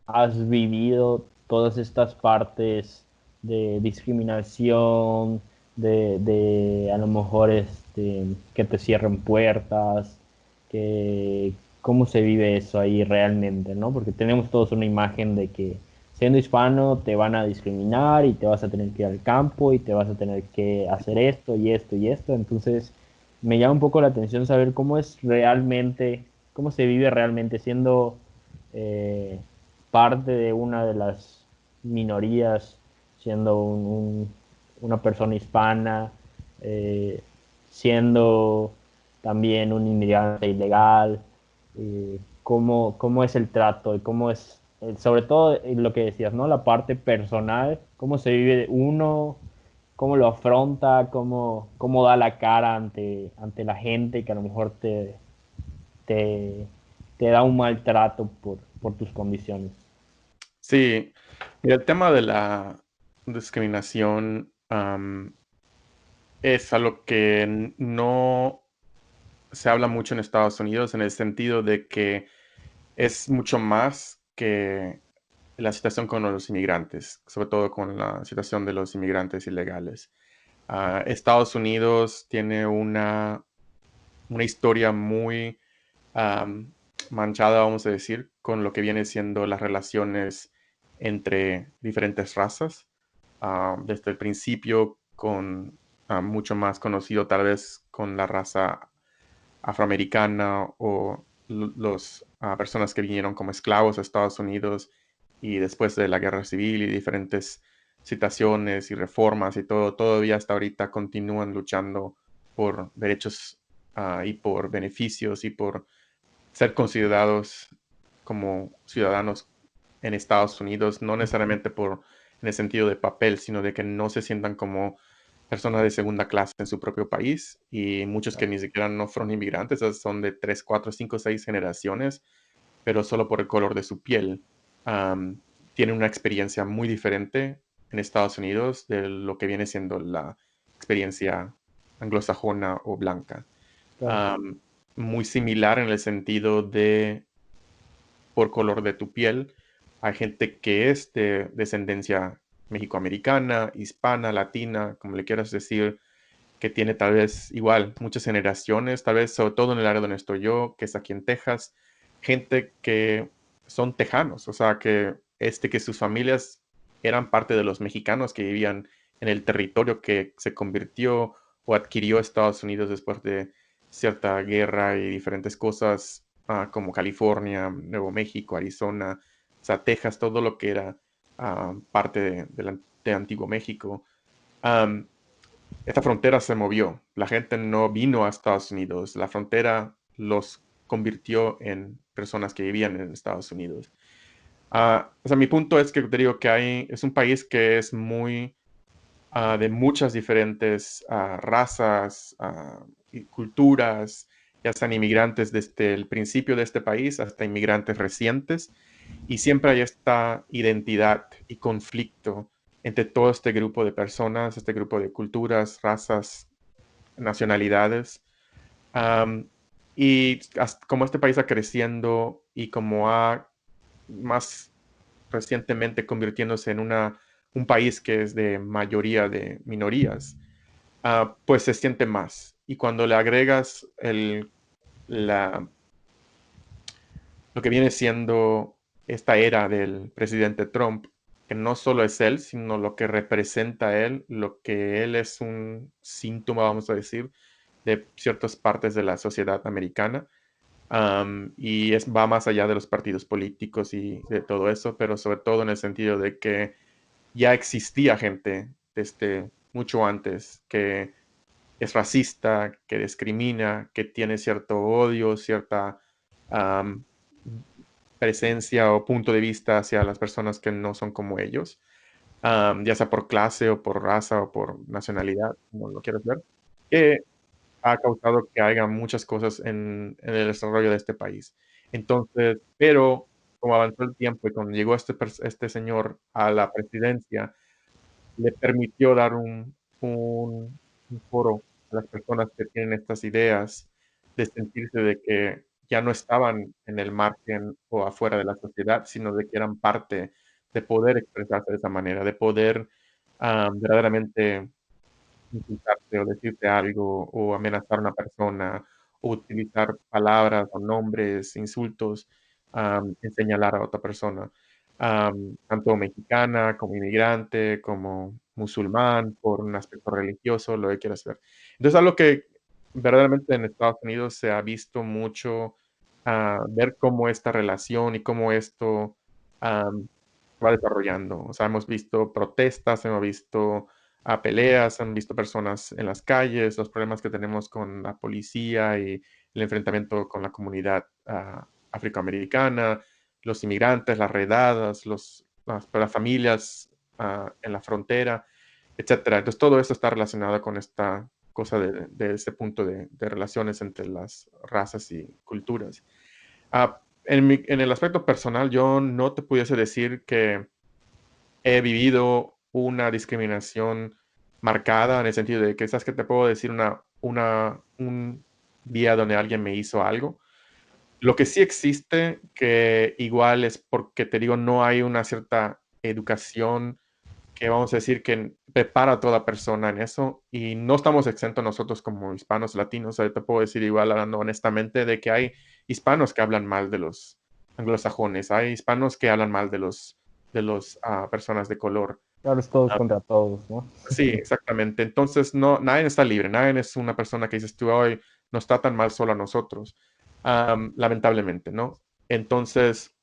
has vivido todas estas partes de discriminación, de a lo mejor que te cierren puertas, que cómo se vive eso ahí realmente, ¿no? Porque tenemos todos una imagen de que siendo hispano te van a discriminar y te vas a tener que ir al campo y te vas a tener que hacer esto y esto y esto. Entonces, me llama un poco la atención saber cómo es realmente, cómo se vive realmente siendo eh, parte de una de las minorías, siendo una persona hispana, eh, siendo también un inmigrante ilegal, cómo es el trato y cómo es, sobre todo lo que decías, ¿no? La parte personal, cómo se vive uno, cómo lo afronta, cómo da la cara ante la gente que a lo mejor te, te da un maltrato por tus condiciones. Sí, y el tema de la discriminación es algo que no se habla mucho en Estados Unidos en el sentido de que es mucho más que la situación con los inmigrantes, sobre todo con la situación de los inmigrantes ilegales. Estados Unidos tiene una historia muy am, manchada, vamos a decir, con lo que viene siendo las relaciones entre diferentes razas. Desde el principio, con mucho más conocido tal vez con la raza afroamericana o las personas que vinieron como esclavos a Estados Unidos y después de la guerra civil y diferentes situaciones y reformas y todo, todavía hasta ahorita continúan luchando por derechos y por beneficios y por ser considerados como ciudadanos en Estados Unidos, no necesariamente por en el sentido de papel, sino de que no se sientan como personas de segunda clase en su propio país y muchos que ni siquiera no fueron inmigrantes, son de 3, 4, 5, 6 generaciones, pero solo por el color de su piel. Tienen una experiencia muy diferente en Estados Unidos de lo que viene siendo la experiencia anglosajona o blanca. Claro. Am, Muy similar en el sentido de por color de tu piel. Hay gente que es de descendencia mexicoamericana, hispana, latina, como le quieras decir, que tiene tal vez igual muchas generaciones, tal vez sobre todo en el área donde estoy yo, que es aquí en Texas, gente que son tejanos, o sea, que sus familias eran parte de los mexicanos que vivían en el territorio que se convirtió o adquirió Estados Unidos después de cierta guerra y diferentes cosas, como California, Nuevo México, Arizona, o sea, Texas, todo lo que era parte de Antiguo México. Um, Esta frontera se movió. La gente no vino a Estados Unidos. La frontera los convirtió en personas que vivían en Estados Unidos. O sea, mi punto es que te digo que es un país que es muy de muchas diferentes razas y culturas, ya sean inmigrantes desde el principio de este país hasta inmigrantes recientes. Y siempre hay esta identidad y conflicto entre todo este grupo de personas, este grupo de culturas, razas, nacionalidades. Am, y como este país ha creciendo y como ha más recientemente convirtiéndose en un país que es de mayoría de minorías, pues se siente más. Y cuando le agregas la, lo que viene siendo esta era del presidente Trump, que no solo es él, sino lo que representa él, lo que él es un síntoma, vamos a decir, de ciertas partes de la sociedad americana. Va más allá de los partidos políticos y de todo eso, pero sobre todo en el sentido de que ya existía gente desde mucho antes que es racista, que discrimina, que tiene cierto odio, cierta am, presencia o punto de vista hacia las personas que no son como ellos, ya sea por clase o por raza o por nacionalidad, como lo quieras ver, que ha causado que haya muchas cosas en el desarrollo de este país. Entonces, pero como avanzó el tiempo y cuando llegó este señor a la presidencia, le permitió dar un foro a las personas que tienen estas ideas de sentirse de que ya no estaban en el margen o afuera de la sociedad, sino de que eran parte de poder expresarse de esa manera, de poder verdaderamente insultarte o decirte algo o amenazar a una persona o utilizar palabras o nombres, insultos en señalar a otra persona, tanto mexicana como inmigrante, como musulmán, por un aspecto religioso, lo que quieras ver. Entonces, algo que verdaderamente en Estados Unidos se ha visto mucho, ver cómo esta relación y cómo esto va desarrollando. O sea, hemos visto protestas, hemos visto peleas, han visto personas en las calles, los problemas que tenemos con la policía y el enfrentamiento con la comunidad afroamericana, los inmigrantes, las redadas, las familias en la frontera, etcétera. Entonces, todo esto está relacionado con esta cosa de ese punto de relaciones entre las razas y culturas. En el aspecto personal, yo no te pudiese decir que he vivido una discriminación marcada en el sentido de que, ¿sabes que te puedo decir un día donde alguien me hizo algo? Lo que sí existe, que igual es porque te digo, no hay una cierta educación que vamos a decir que prepara a toda persona en eso y no estamos exentos nosotros como hispanos latinos. Te puedo decir igual, hablando honestamente, de que hay hispanos que hablan mal de los anglosajones, hay hispanos que hablan mal de los personas de color. Claro, es todos Ah, contra todos, ¿no? sí, exactamente. Entonces, no, nadie está libre, nadie es una persona que dices tú, hoy nos tratan mal solo a nosotros, lamentablemente, ¿no? Entonces,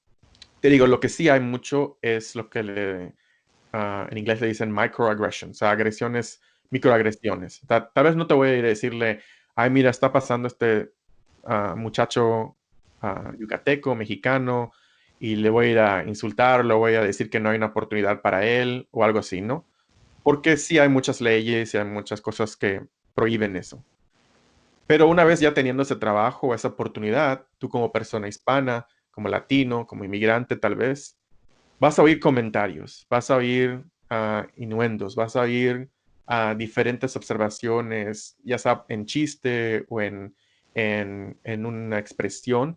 te digo, lo que sí hay mucho es lo que en inglés le dicen microaggressions, o sea, agresiones, microagresiones. Tal vez no te voy a ir a decirle, ay, mira, está pasando este muchacho yucateco, mexicano, y le voy a ir a insultar, le voy a decir que no hay una oportunidad para él o algo así, ¿no? Porque sí hay muchas leyes y hay muchas cosas que prohíben eso. Pero una vez ya teniendo ese trabajo, esa oportunidad, tú como persona hispana, como latino, como inmigrante tal vez, vas a oír comentarios, vas a oír innuendos, vas a oír diferentes observaciones, ya sea en chiste o en una expresión,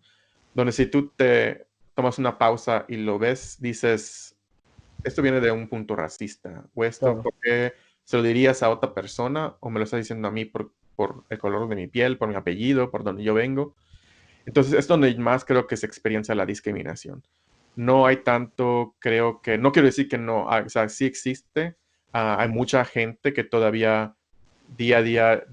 donde si tú te tomas una pausa y lo ves, dices, esto viene de un punto racista, o esto, Claro. ¿por qué se lo dirías a otra persona o me lo estás diciendo a mí por el color de mi piel, por mi apellido, por donde yo vengo? Entonces es donde más creo que se experiencia la discriminación. No hay tanto, creo que, no quiero decir que no, o sea, sí existe, hay mucha gente que todavía día a día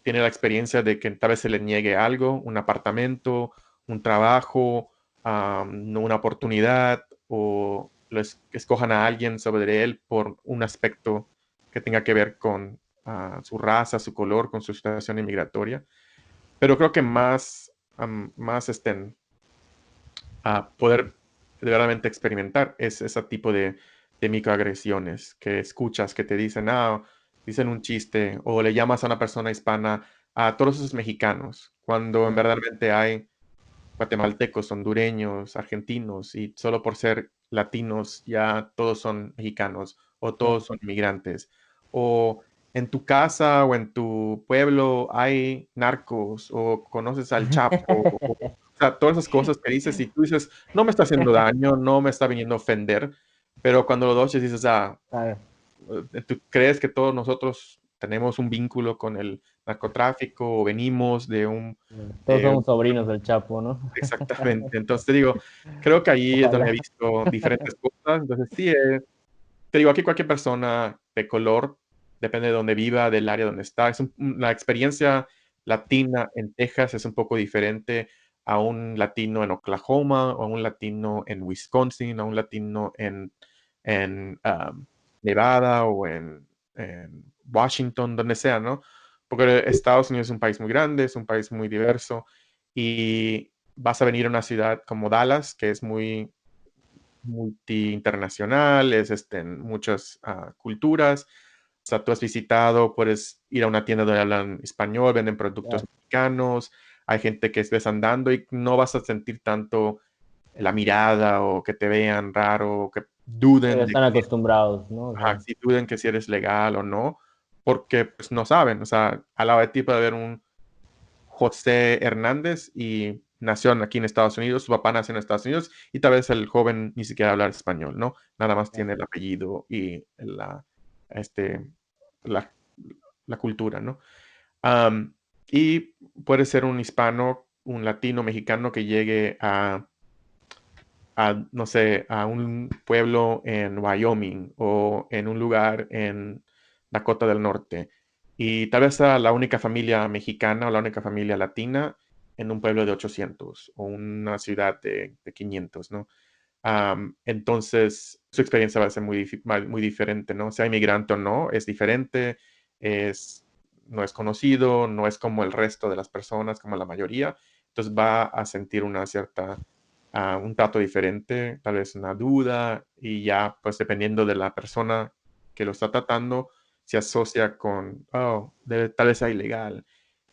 tiene la experiencia de que tal vez se le niegue algo, un apartamento, un trabajo, no una oportunidad, o escojan a alguien sobre él por un aspecto que tenga que ver con su raza, su color, con su situación inmigratoria. Pero creo que más a poder de verdaderamente experimentar es ese tipo de microagresiones que escuchas, que te dicen, dicen un chiste, o le llamas a una persona hispana a todos esos mexicanos, cuando en Claro. verdaderamente hay guatemaltecos, hondureños, argentinos, y solo por ser latinos ya todos son mexicanos o todos son inmigrantes. O en tu casa o en tu pueblo hay narcos o conoces al Chapo. O sea, todas esas cosas que dices y tú dices, no me está haciendo daño, no me está viniendo a ofender, pero cuando lo oyes dices, Ah, tú crees que todos nosotros tenemos un vínculo con el narcotráfico o venimos de un... todos de somos sobrinos del Chapo, ¿no? Exactamente. Entonces te digo, creo que ahí es donde he Ojalá. visto diferentes cosas. Entonces sí, te digo, aquí cualquier persona de color, depende de dónde viva, del área donde está. La experiencia latina en Texas es un poco diferente a un latino en Oklahoma, o a un latino en Wisconsin, a un latino en Nevada o en Washington, donde sea, ¿no? Porque Estados Unidos es un país muy grande, es un país muy diverso y vas a venir a una ciudad como Dallas, que es muy multi-internacional, es en muchas culturas. O sea, tú has visitado, puedes ir a una tienda donde hablan español, venden productos Claro. mexicanos, hay gente que estés andando y no vas a sentir tanto la mirada o que te vean raro o que Pero duden de están acostumbrados, ¿no? O ajá, sea, si duden que si eres legal o no, porque pues no saben. O sea, al lado de ti puede haber un José Hernández y nació aquí en Estados Unidos, su papá nació en Estados Unidos y tal vez el joven ni siquiera habla español, ¿no? Nada más claro. tiene el apellido y este, la, la cultura, ¿no? Am, y puede ser un hispano, un latino mexicano que llegue no sé, a un pueblo en Wyoming o en un lugar en Dakota del Norte. Y tal vez sea la única familia mexicana o la única familia latina en un pueblo de 800 o una ciudad de 500, ¿no? Entonces, su experiencia va a ser muy diferente, ¿no? Sea inmigrante o no, es diferente, no es conocido, no es como el resto de las personas, como la mayoría. Entonces va a sentir un trato diferente, tal vez una duda, y ya, pues dependiendo de la persona que lo está tratando, se asocia con, tal vez sea ilegal.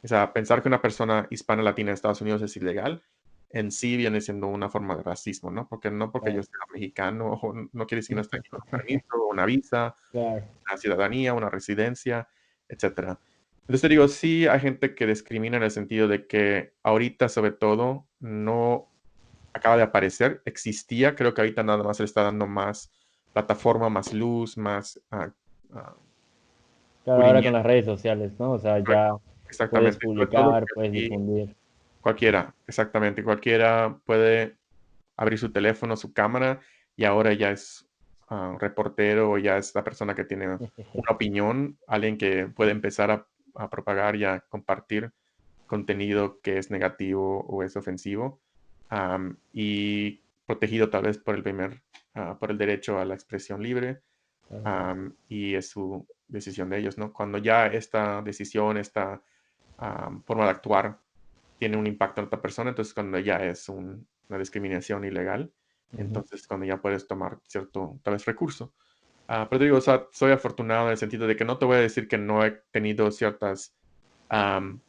O sea, pensar que una persona hispana latina en Estados Unidos es ilegal, en sí viene siendo una forma de racismo, ¿no? Porque no porque yo Claro. sea mexicano, o no quiere decir que no esté aquí con un permiso, una visa, Claro. una ciudadanía, una residencia, etcétera. Entonces te digo, sí hay gente que discrimina en el sentido de que ahorita, sobre todo, no acaba de aparecer, existía, creo que ahorita nada más le está dando más plataforma, más luz, más ah, Claro, ahora con cubrimiento. las redes sociales, ¿no? O sea, Correcto. ya puedes Exactamente, sobre todo publicar, porque puedes aquí difundir. cualquiera, exactamente, cualquiera puede abrir su teléfono, su cámara, y ahora ya es reportero, o ya es la persona que tiene una opinión, alguien que puede empezar a propagar y a compartir contenido que es negativo o es ofensivo, y protegido tal vez por el derecho a la expresión libre, Claro. y es su decisión de ellos, ¿no? Cuando ya esta decisión, esta forma de actuar tiene un impacto en otra persona, entonces cuando ya es una discriminación ilegal, Ujú. entonces cuando ya puedes tomar cierto, tal vez, recurso. Pero te digo, o sea, soy afortunado en el sentido de que no te voy a decir que no he tenido ciertas am,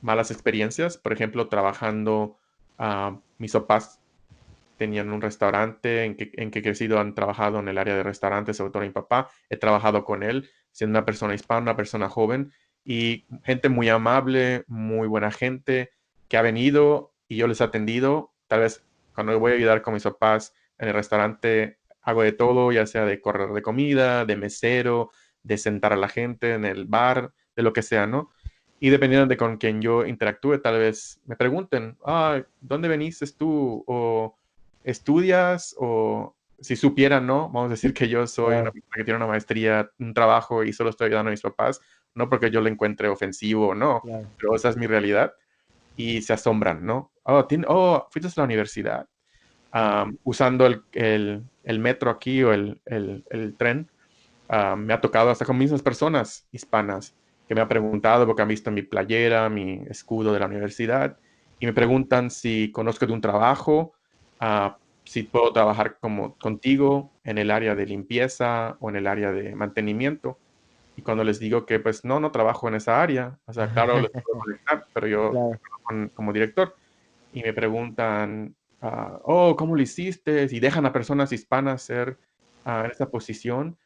malas experiencias. Por ejemplo, trabajando, mis papás tenían un restaurante en que he crecido, han trabajado en el área de restaurantes, sobre todo mi papá. He trabajado con él, siendo una persona hispana, una persona joven, y gente muy amable, muy buena gente, que ha venido y yo les he atendido. Tal vez cuando voy a ayudar con mis papás en el restaurante, hago de todo, ya sea de correr de comida, de mesero, de sentar a la gente en el bar, de lo que sea, ¿no? Y dependiendo de con quien yo interactúe, tal vez me pregunten, ¿dónde veniste tú? O estudias, o si supieran, ¿no? Vamos a decir que yo soy una Claro. persona que tiene una maestría, un trabajo y solo estoy ayudando a mis papás, no porque yo lo encuentre ofensivo o no, Claro. pero esa es mi realidad y se asombran, ¿no? Fuiste a la universidad. Usando el metro aquí o el tren, me ha tocado hasta con mismas personas hispanas que me han preguntado porque han visto mi playera, mi escudo de la universidad, y me preguntan si conozco de un trabajo, si puedo trabajar contigo en el área de limpieza o en el área de mantenimiento. Y cuando les digo que pues no trabajo en esa área, o sea, claro, les puedo conectar, pero yo Claro. trabajo como director. y me preguntan, oh, ¿cómo lo hiciste? Y dejan a personas hispanas ser en esa posición.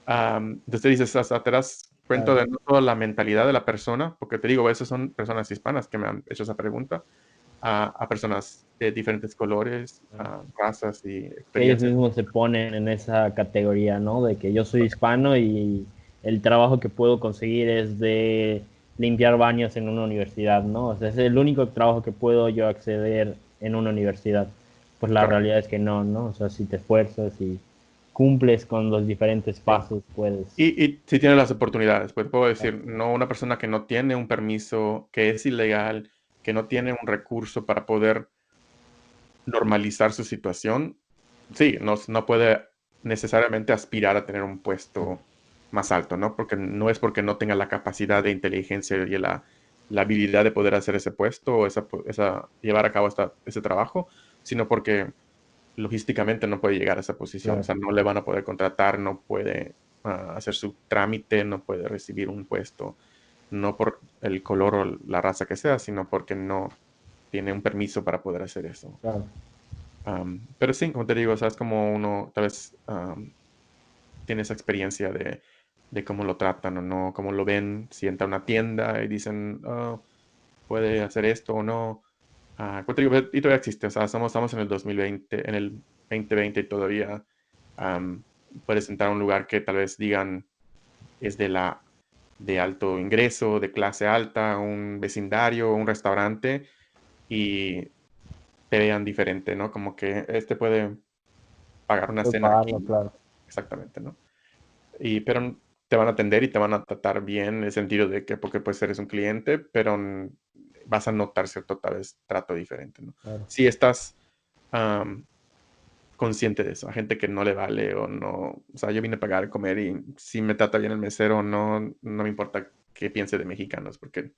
Entonces dices, hasta te das cuenta Claro. de no toda la mentalidad de la persona, porque te digo, esas son personas hispanas que me han hecho esa pregunta, a personas de diferentes colores, razas y Que ellos experiencias. mismos se ponen en esa categoría, ¿no? De que yo soy hispano y el trabajo que puedo conseguir es de limpiar baños en una universidad, ¿no? O sea, es el único trabajo que puedo yo acceder en una universidad. Pues la Correcto. realidad es que no, ¿no? O sea, si te esfuerzas y cumples con los diferentes Sí. pasos, puedes. Y si tienes las oportunidades, pues puedo decir, no una persona que no tiene un permiso, que es ilegal, que no tiene un recurso para poder normalizar su situación, sí, no puede necesariamente aspirar a tener un puesto más alto, ¿no? Porque no es porque no tenga la capacidad de inteligencia y la habilidad de poder hacer ese puesto o llevar a cabo ese trabajo, sino porque logísticamente no puede llegar a esa posición. O Claro, sea, no le van a poder contratar, no puede hacer su trámite, no puede recibir un puesto, no por el color o la raza que sea, sino porque no tiene un permiso para poder hacer eso. claro, Pero sí, como te digo, o sea, es como uno tal vez tiene esa experiencia de cómo lo tratan o no, cómo lo ven, si entra a una tienda y dicen, oh, puede hacer esto o no. Como te digo, y todavía existe, o sea, estamos en el 2020, en el 2020 y todavía am, puedes entrar a un lugar que tal vez digan es de alto ingreso, de clase alta, un vecindario, un restaurante, y te vean diferente, ¿no? Como que este puede pagar una puedo cena pagarlo, aquí, claro, exactamente, ¿no? Pero te van a atender y te van a tratar bien en el sentido de que porque pues eres un cliente, pero vas a notar cierto tal vez trato diferente, ¿no? claro. Si estás am, consciente de eso, a gente que no le vale o no, o sea, yo vine a pagar, a comer y si me trata bien el mesero o no, no me importa qué piense de mexicanos porque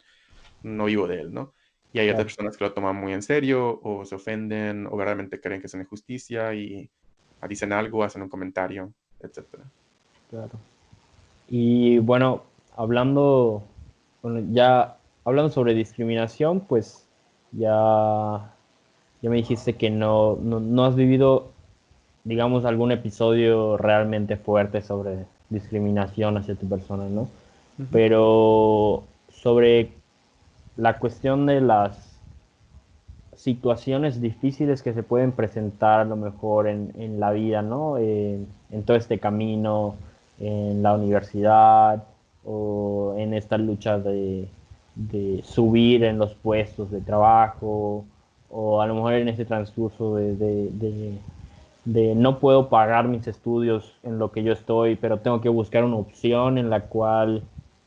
no vivo de él, ¿no? Y hay otras Claro, personas que lo toman muy en serio o se ofenden o realmente creen que es una injusticia y dicen algo, hacen un comentario, etcétera. claro. Y bueno, hablando, bueno, ya hablando sobre discriminación, pues ya, ya me dijiste que no has vivido, digamos, algún episodio realmente fuerte sobre discriminación hacia tu persona, ¿no? Ujú. Pero sobre la cuestión de las situaciones difíciles que se pueden presentar a lo mejor en la vida, ¿no? En todo este camino, en la universidad o en esta lucha de subir en los puestos de trabajo o a lo mejor en ese transcurso de no puedo pagar mis estudios en lo que yo estoy, pero tengo que buscar una opción en la cual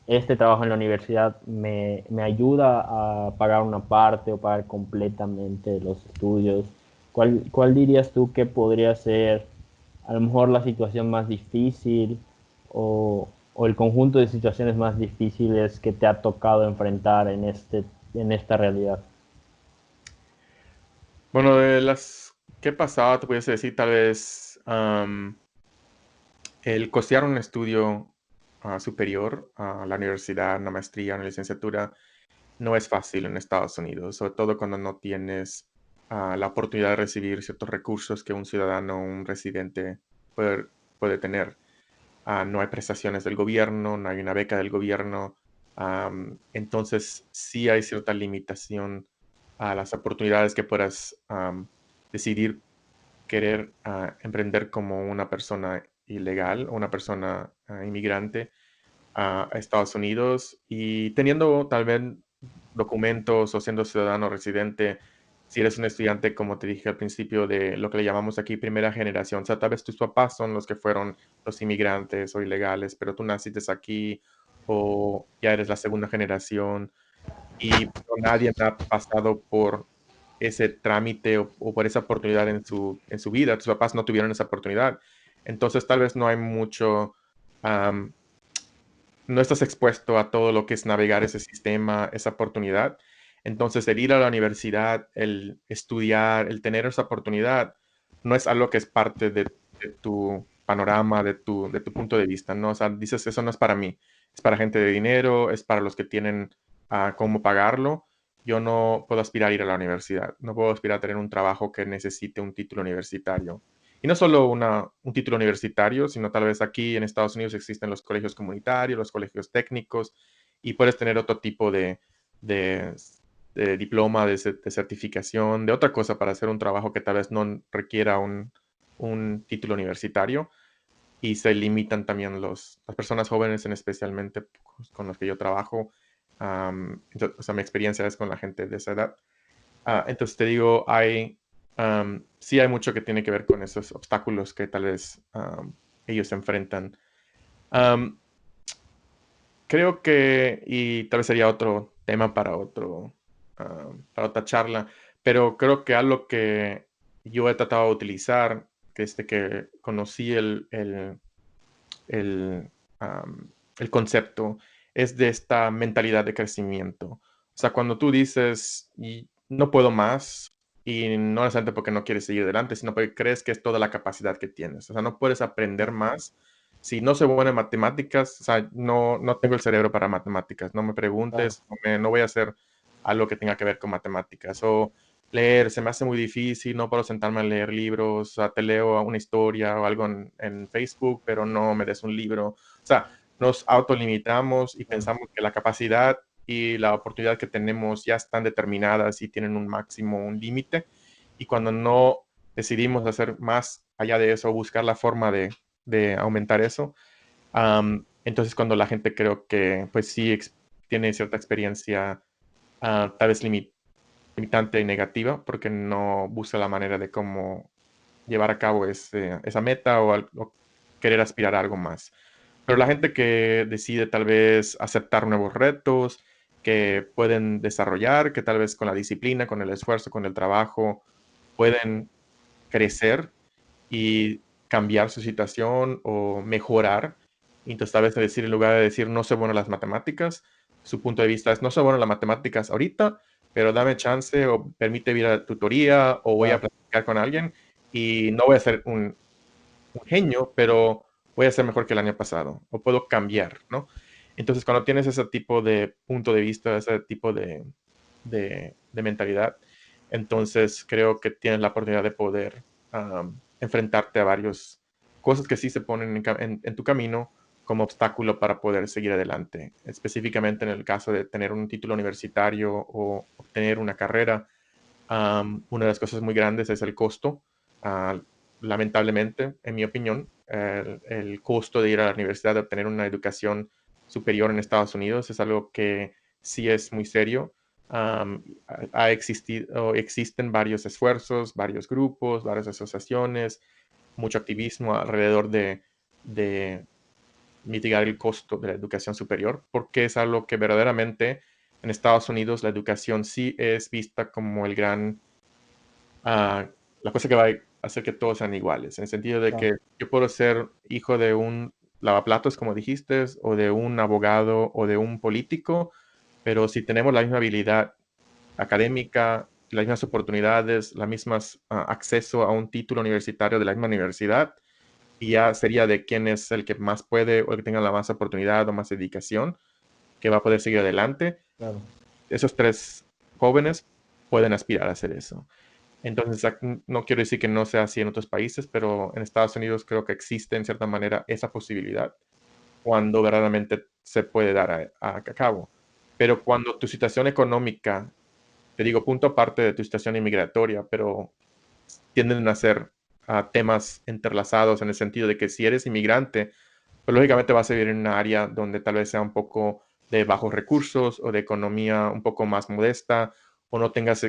este trabajo en la universidad me ayuda a pagar una parte o pagar completamente los estudios. ¿Cuál dirías tú que podría ser a lo mejor la situación más difícil o el conjunto de situaciones más difíciles que te ha tocado enfrentar en esta realidad? Bueno, de las que he pasado, te pudiese decir tal vez el costear un estudio superior a la universidad, una maestría, una licenciatura, no es fácil en Estados Unidos, sobre todo cuando no tienes la oportunidad de recibir ciertos recursos que un ciudadano, un residente puede tener. No hay prestaciones del gobierno, no hay una beca del gobierno. Entonces, sí hay cierta limitación a las oportunidades que puedas decidir querer emprender como una persona ilegal o una persona inmigrante a Estados Unidos y teniendo tal vez documentos o siendo ciudadano residente, si eres un estudiante, como te dije al principio, de lo que le llamamos aquí primera generación, o sea, tal vez tus papás son los que fueron los inmigrantes o ilegales, pero tú naciste aquí o ya eres la segunda generación y nadie ha pasado por ese trámite o por esa oportunidad en su vida. Tus papás no tuvieron esa oportunidad. Entonces, tal vez no hay mucho, am, no estás expuesto a todo lo que es navegar ese sistema, esa oportunidad. Entonces, el ir a la universidad, el estudiar, el tener esa oportunidad, no es algo que es parte de tu panorama, de tu punto de vista, ¿no? O sea, dices, eso no es para mí, es para gente de dinero, es para los que tienen cómo pagarlo, yo no puedo aspirar a ir a la universidad, no puedo aspirar a tener un trabajo que necesite un título universitario. Y no solo un título universitario, sino tal vez aquí en Estados Unidos existen los colegios comunitarios, los colegios técnicos, y puedes tener otro tipo de, de diploma, de certificación, de otra cosa para hacer un trabajo que tal vez no requiera un título universitario. Y se limitan también las personas jóvenes, en especialmente pues, con los que yo trabajo. O sea, mi experiencia es con la gente de esa edad. Entonces te digo, sí hay mucho que tiene que ver con esos obstáculos que tal vez ellos enfrentan. Am, Creo que, y tal vez sería otro tema para otra charla, pero creo que algo que yo he tratado de utilizar desde que conocí el, el concepto es de esta mentalidad de crecimiento. O sea, cuando tú dices, y no puedo más, y no necesariamente porque no quieres seguir adelante, sino porque crees que es toda la capacidad que tienes. O sea, no puedes aprender más. Si no soy bueno en matemáticas, o sea, no tengo el cerebro para matemáticas. No me Claro. preguntes, no voy a hacer algo que tenga que ver con matemáticas. O leer, se me hace muy difícil, no puedo sentarme a leer libros, o sea, te leo una historia o algo en Facebook, pero no me des un libro. O sea, nos autolimitamos y Claro. pensamos que la capacidad y la oportunidad que tenemos ya están determinadas y tienen un máximo, un límite. Y cuando no decidimos hacer más allá de eso, buscar la forma de aumentar eso, entonces cuando la gente creo que pues sí tiene cierta experiencia tal vez limitante y negativa porque no busca la manera de cómo llevar a cabo esa meta o querer aspirar a algo más. Pero la gente que decide tal vez aceptar nuevos retos, que pueden desarrollar, que tal vez con la disciplina, con el esfuerzo, con el trabajo, pueden crecer y cambiar su situación o mejorar. Entonces, tal vez decir, en lugar de decir no soy bueno en las matemáticas, su punto de vista es no soy bueno en las matemáticas ahorita, pero dame chance o permite ir a tutoría o voy a Claro. platicar con alguien y no voy a ser un genio, pero voy a ser mejor que el año pasado o puedo cambiar, ¿no? Entonces, cuando tienes ese tipo de punto de vista, ese tipo de mentalidad, entonces creo que tienes la oportunidad de poder enfrentarte a varias cosas que sí se ponen en tu camino como obstáculo para poder seguir adelante. Específicamente en el caso de tener un título universitario o obtener una carrera, una de las cosas muy grandes es el costo. Ah, Lamentablemente, en mi opinión, el costo de ir a la universidad, de obtener una educación superior en Estados Unidos, es algo que sí es muy serio. Ha existido, existen varios esfuerzos, varios grupos, varias asociaciones, mucho activismo alrededor de mitigar el costo de la educación superior, porque es algo que verdaderamente en Estados Unidos la educación sí es vista como la cosa que va a hacer que todos sean iguales, en el sentido de Claro. que yo puedo ser hijo de un lavaplatos, como dijiste, o de un abogado o de un político, pero si tenemos la misma habilidad académica, las mismas oportunidades, las mismas acceso a un título universitario de la misma universidad, y ya sería de quién es el que más puede o el que tenga la más oportunidad o más dedicación, que va a poder seguir adelante. Claro. Esos tres jóvenes pueden aspirar a hacer eso. Entonces, no quiero decir que no sea así en otros países, pero en Estados Unidos creo que existe en cierta manera esa posibilidad cuando verdaderamente se puede dar a cabo. Pero cuando tu situación económica, te digo, punto aparte de tu situación inmigratoria, pero tienden a ser temas entrelazados en el sentido de que si eres inmigrante, pues lógicamente vas a vivir en una área donde tal vez sea un poco de bajos recursos o de economía un poco más modesta o no tengas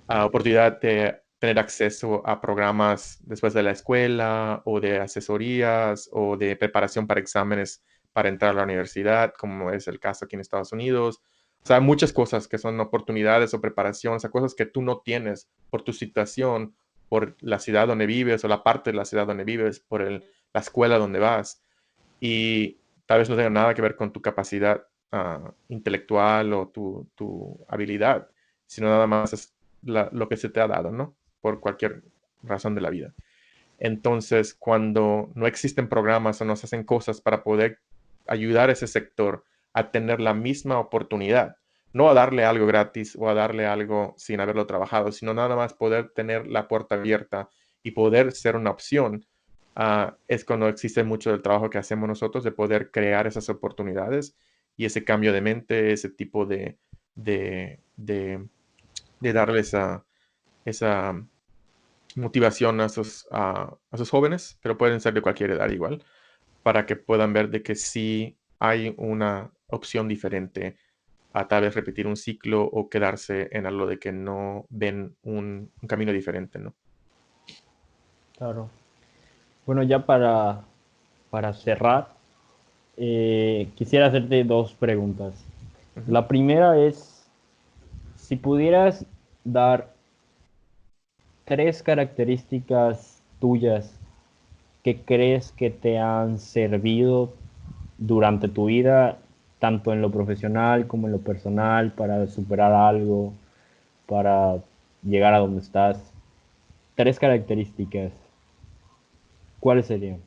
oportunidad de tener acceso a programas después de la escuela o de asesorías o de preparación para exámenes para entrar a la universidad, como es el caso aquí en Estados Unidos. O sea, muchas cosas que son oportunidades o preparación, o sea, cosas que tú no tienes por tu situación, por la ciudad donde vives o la parte de la ciudad donde vives, por la escuela donde vas. Y tal vez no tenga nada que ver con tu capacidad intelectual o tu habilidad, sino nada más es lo que se te ha dado, ¿no? Por cualquier razón de la vida. Entonces, cuando no existen programas o no se hacen cosas para poder ayudar a ese sector a tener la misma oportunidad, no a darle algo gratis o a darle algo sin haberlo trabajado, sino nada más poder tener la puerta abierta y poder ser una opción. Es cuando existe mucho del trabajo que hacemos nosotros de poder crear esas oportunidades y ese cambio de mente, ese tipo de, de, de darle esa motivación a esos jóvenes, pero pueden ser de cualquier edad igual, para que puedan ver de que sí hay una opción diferente a tal vez repetir un ciclo o quedarse en algo de que no ven un camino diferente, ¿no? Claro. Bueno, ya para cerrar, quisiera hacerte dos preguntas. Ujú. La primera es, si pudieras dar tres características tuyas que crees que te han servido durante tu vida, tanto en lo profesional como en lo personal, para superar algo, para llegar a donde estás. Tres características. ¿Cuáles serían?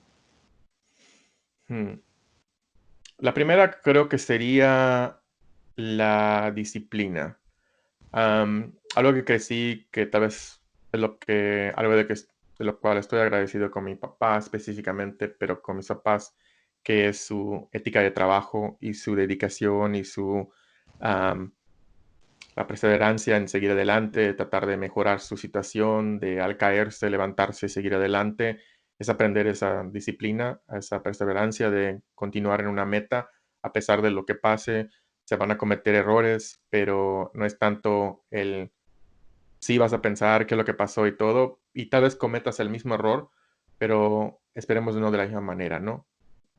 Hmm. La primera creo que sería la disciplina. Algo que crecí, que tal vez es algo de lo cual estoy agradecido con mi papá específicamente, pero con mis papás, que es su ética de trabajo y su dedicación y am, la perseverancia en seguir adelante, tratar de mejorar su situación, de al caerse, levantarse y seguir adelante, es aprender esa disciplina, esa perseverancia de continuar en una meta a pesar de lo que pase. Se van a cometer errores, pero no es tanto el sí vas a pensar qué es lo que pasó y todo, y tal vez cometas el mismo error, pero esperemos no de la misma manera, ¿no?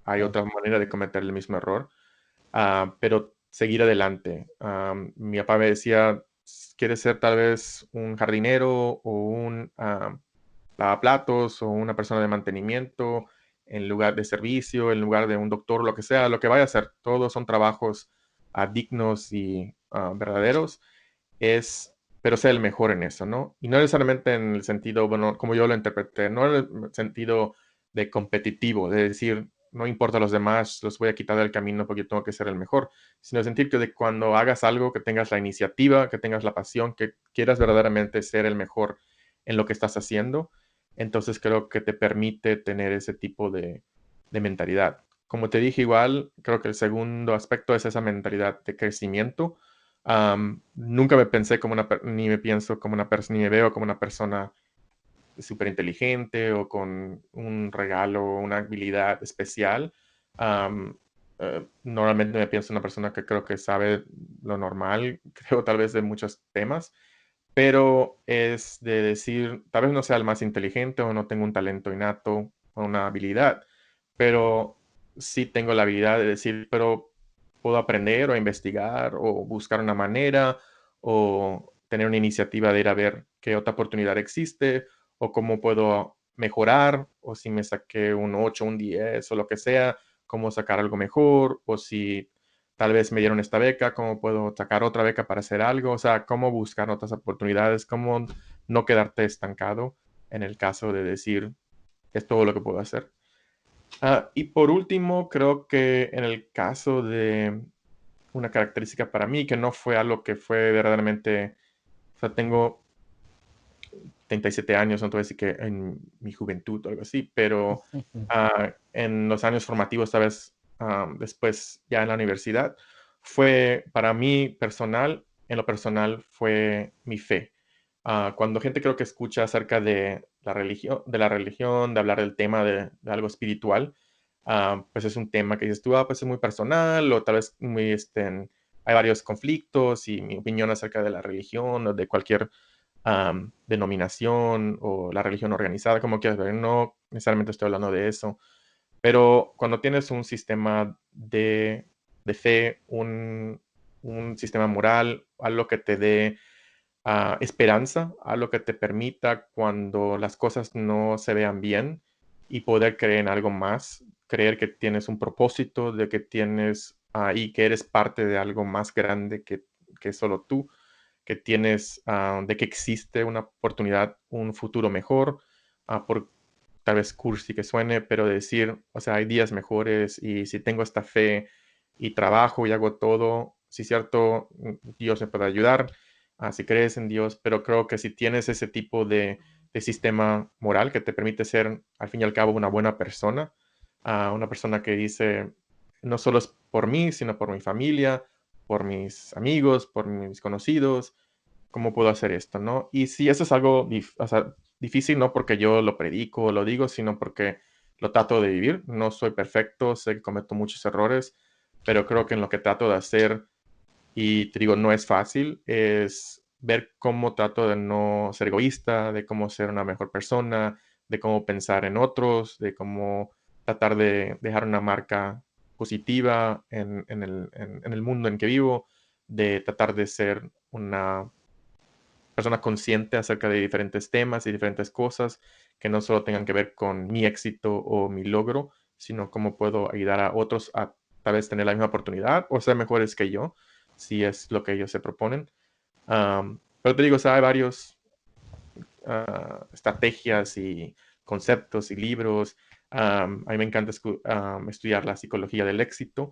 Hay Claro. otra manera de cometer el mismo error, pero seguir adelante. Mi papá me decía, ¿quieres ser tal vez un jardinero o un lavaplatos o una persona de mantenimiento en lugar de servicio, en lugar de un doctor, lo que sea, lo que vaya a hacer? Todos son trabajos dignos y verdaderos. Es, pero ser el mejor en eso, ¿no? Y no necesariamente en el sentido, bueno, como yo lo interpreté, no en el sentido de competitivo, de decir, no importa a los demás, los voy a quitar del camino porque yo tengo que ser el mejor, sino sentir que de cuando hagas algo, que tengas la iniciativa, que tengas la pasión, que quieras verdaderamente ser el mejor en lo que estás haciendo, entonces creo que te permite tener ese tipo de mentalidad. Como te dije igual, creo que el segundo aspecto es esa mentalidad de crecimiento. Nunca me pensé como ni me pienso como una persona, ni me veo como una persona súper inteligente o con un regalo o una habilidad especial. Am, Normalmente me pienso una persona que creo que sabe lo normal, creo tal vez de muchos temas, pero es de decir, tal vez no sea el más inteligente o no tengo un talento innato o una habilidad, pero sí tengo la habilidad de decir, pero puedo aprender o investigar o buscar una manera o tener una iniciativa de ir a ver qué otra oportunidad existe o cómo puedo mejorar o si me saqué un 8 un 10 o lo que sea, cómo sacar algo mejor o si tal vez me dieron esta beca, cómo puedo sacar otra beca para hacer algo, o sea, cómo buscar otras oportunidades, cómo no quedarte estancado en el caso de decir, es todo lo que puedo hacer. Y por último, creo que en el caso de una característica para mí, que no fue algo que fue verdaderamente, o sea, tengo 37 años, no te voy a decir que en mi juventud o algo así, pero en los años formativos, tal vez después ya en la universidad, fue para mí personal, en lo personal fue mi fe. Cuando gente creo que escucha acerca de hablar del tema de algo espiritual, pues es un tema que dices tú, pues es muy personal o tal vez muy, hay varios conflictos y mi opinión acerca de la religión o de cualquier denominación o la religión organizada, como quieras ver, no necesariamente estoy hablando de eso, pero cuando tienes un sistema de fe, un sistema moral, algo que te dé esperanza, algo que te permita cuando las cosas no se vean bien y poder creer en algo más, creer que tienes un propósito, de que tienes y que eres parte de algo más grande que solo tú, que tienes, de que existe una oportunidad, un futuro mejor, por tal vez cursi que suene, pero decir, o sea, hay días mejores y si tengo esta fe y trabajo y hago todo, sí, cierto, Dios me puede ayudar, si crees en Dios, pero creo que si tienes ese tipo de sistema moral que te permite ser, al fin y al cabo, una buena persona, una persona que dice, no solo es por mí, sino por mi familia, por mis amigos, por mis conocidos, ¿cómo puedo hacer esto, no? Y si eso es algo o sea, difícil, no porque yo lo predico o lo digo, sino porque lo trato de vivir. No soy perfecto, sé que cometo muchos errores, pero creo que en lo que trato de hacer, y te digo, no es fácil, es ver cómo trato de no ser egoísta, de cómo ser una mejor persona, de cómo pensar en otros, de cómo tratar de dejar una marca positiva en el mundo en que vivo, de tratar de ser una persona consciente acerca de diferentes temas y diferentes cosas que no solo tengan que ver con mi éxito o mi logro, sino cómo puedo ayudar a otros a tal vez tener la misma oportunidad o ser mejores que yo, si es lo que ellos se proponen. Pero te digo, o sea, hay varios estrategias y conceptos y libros. A mí me encanta estudiar la psicología del éxito,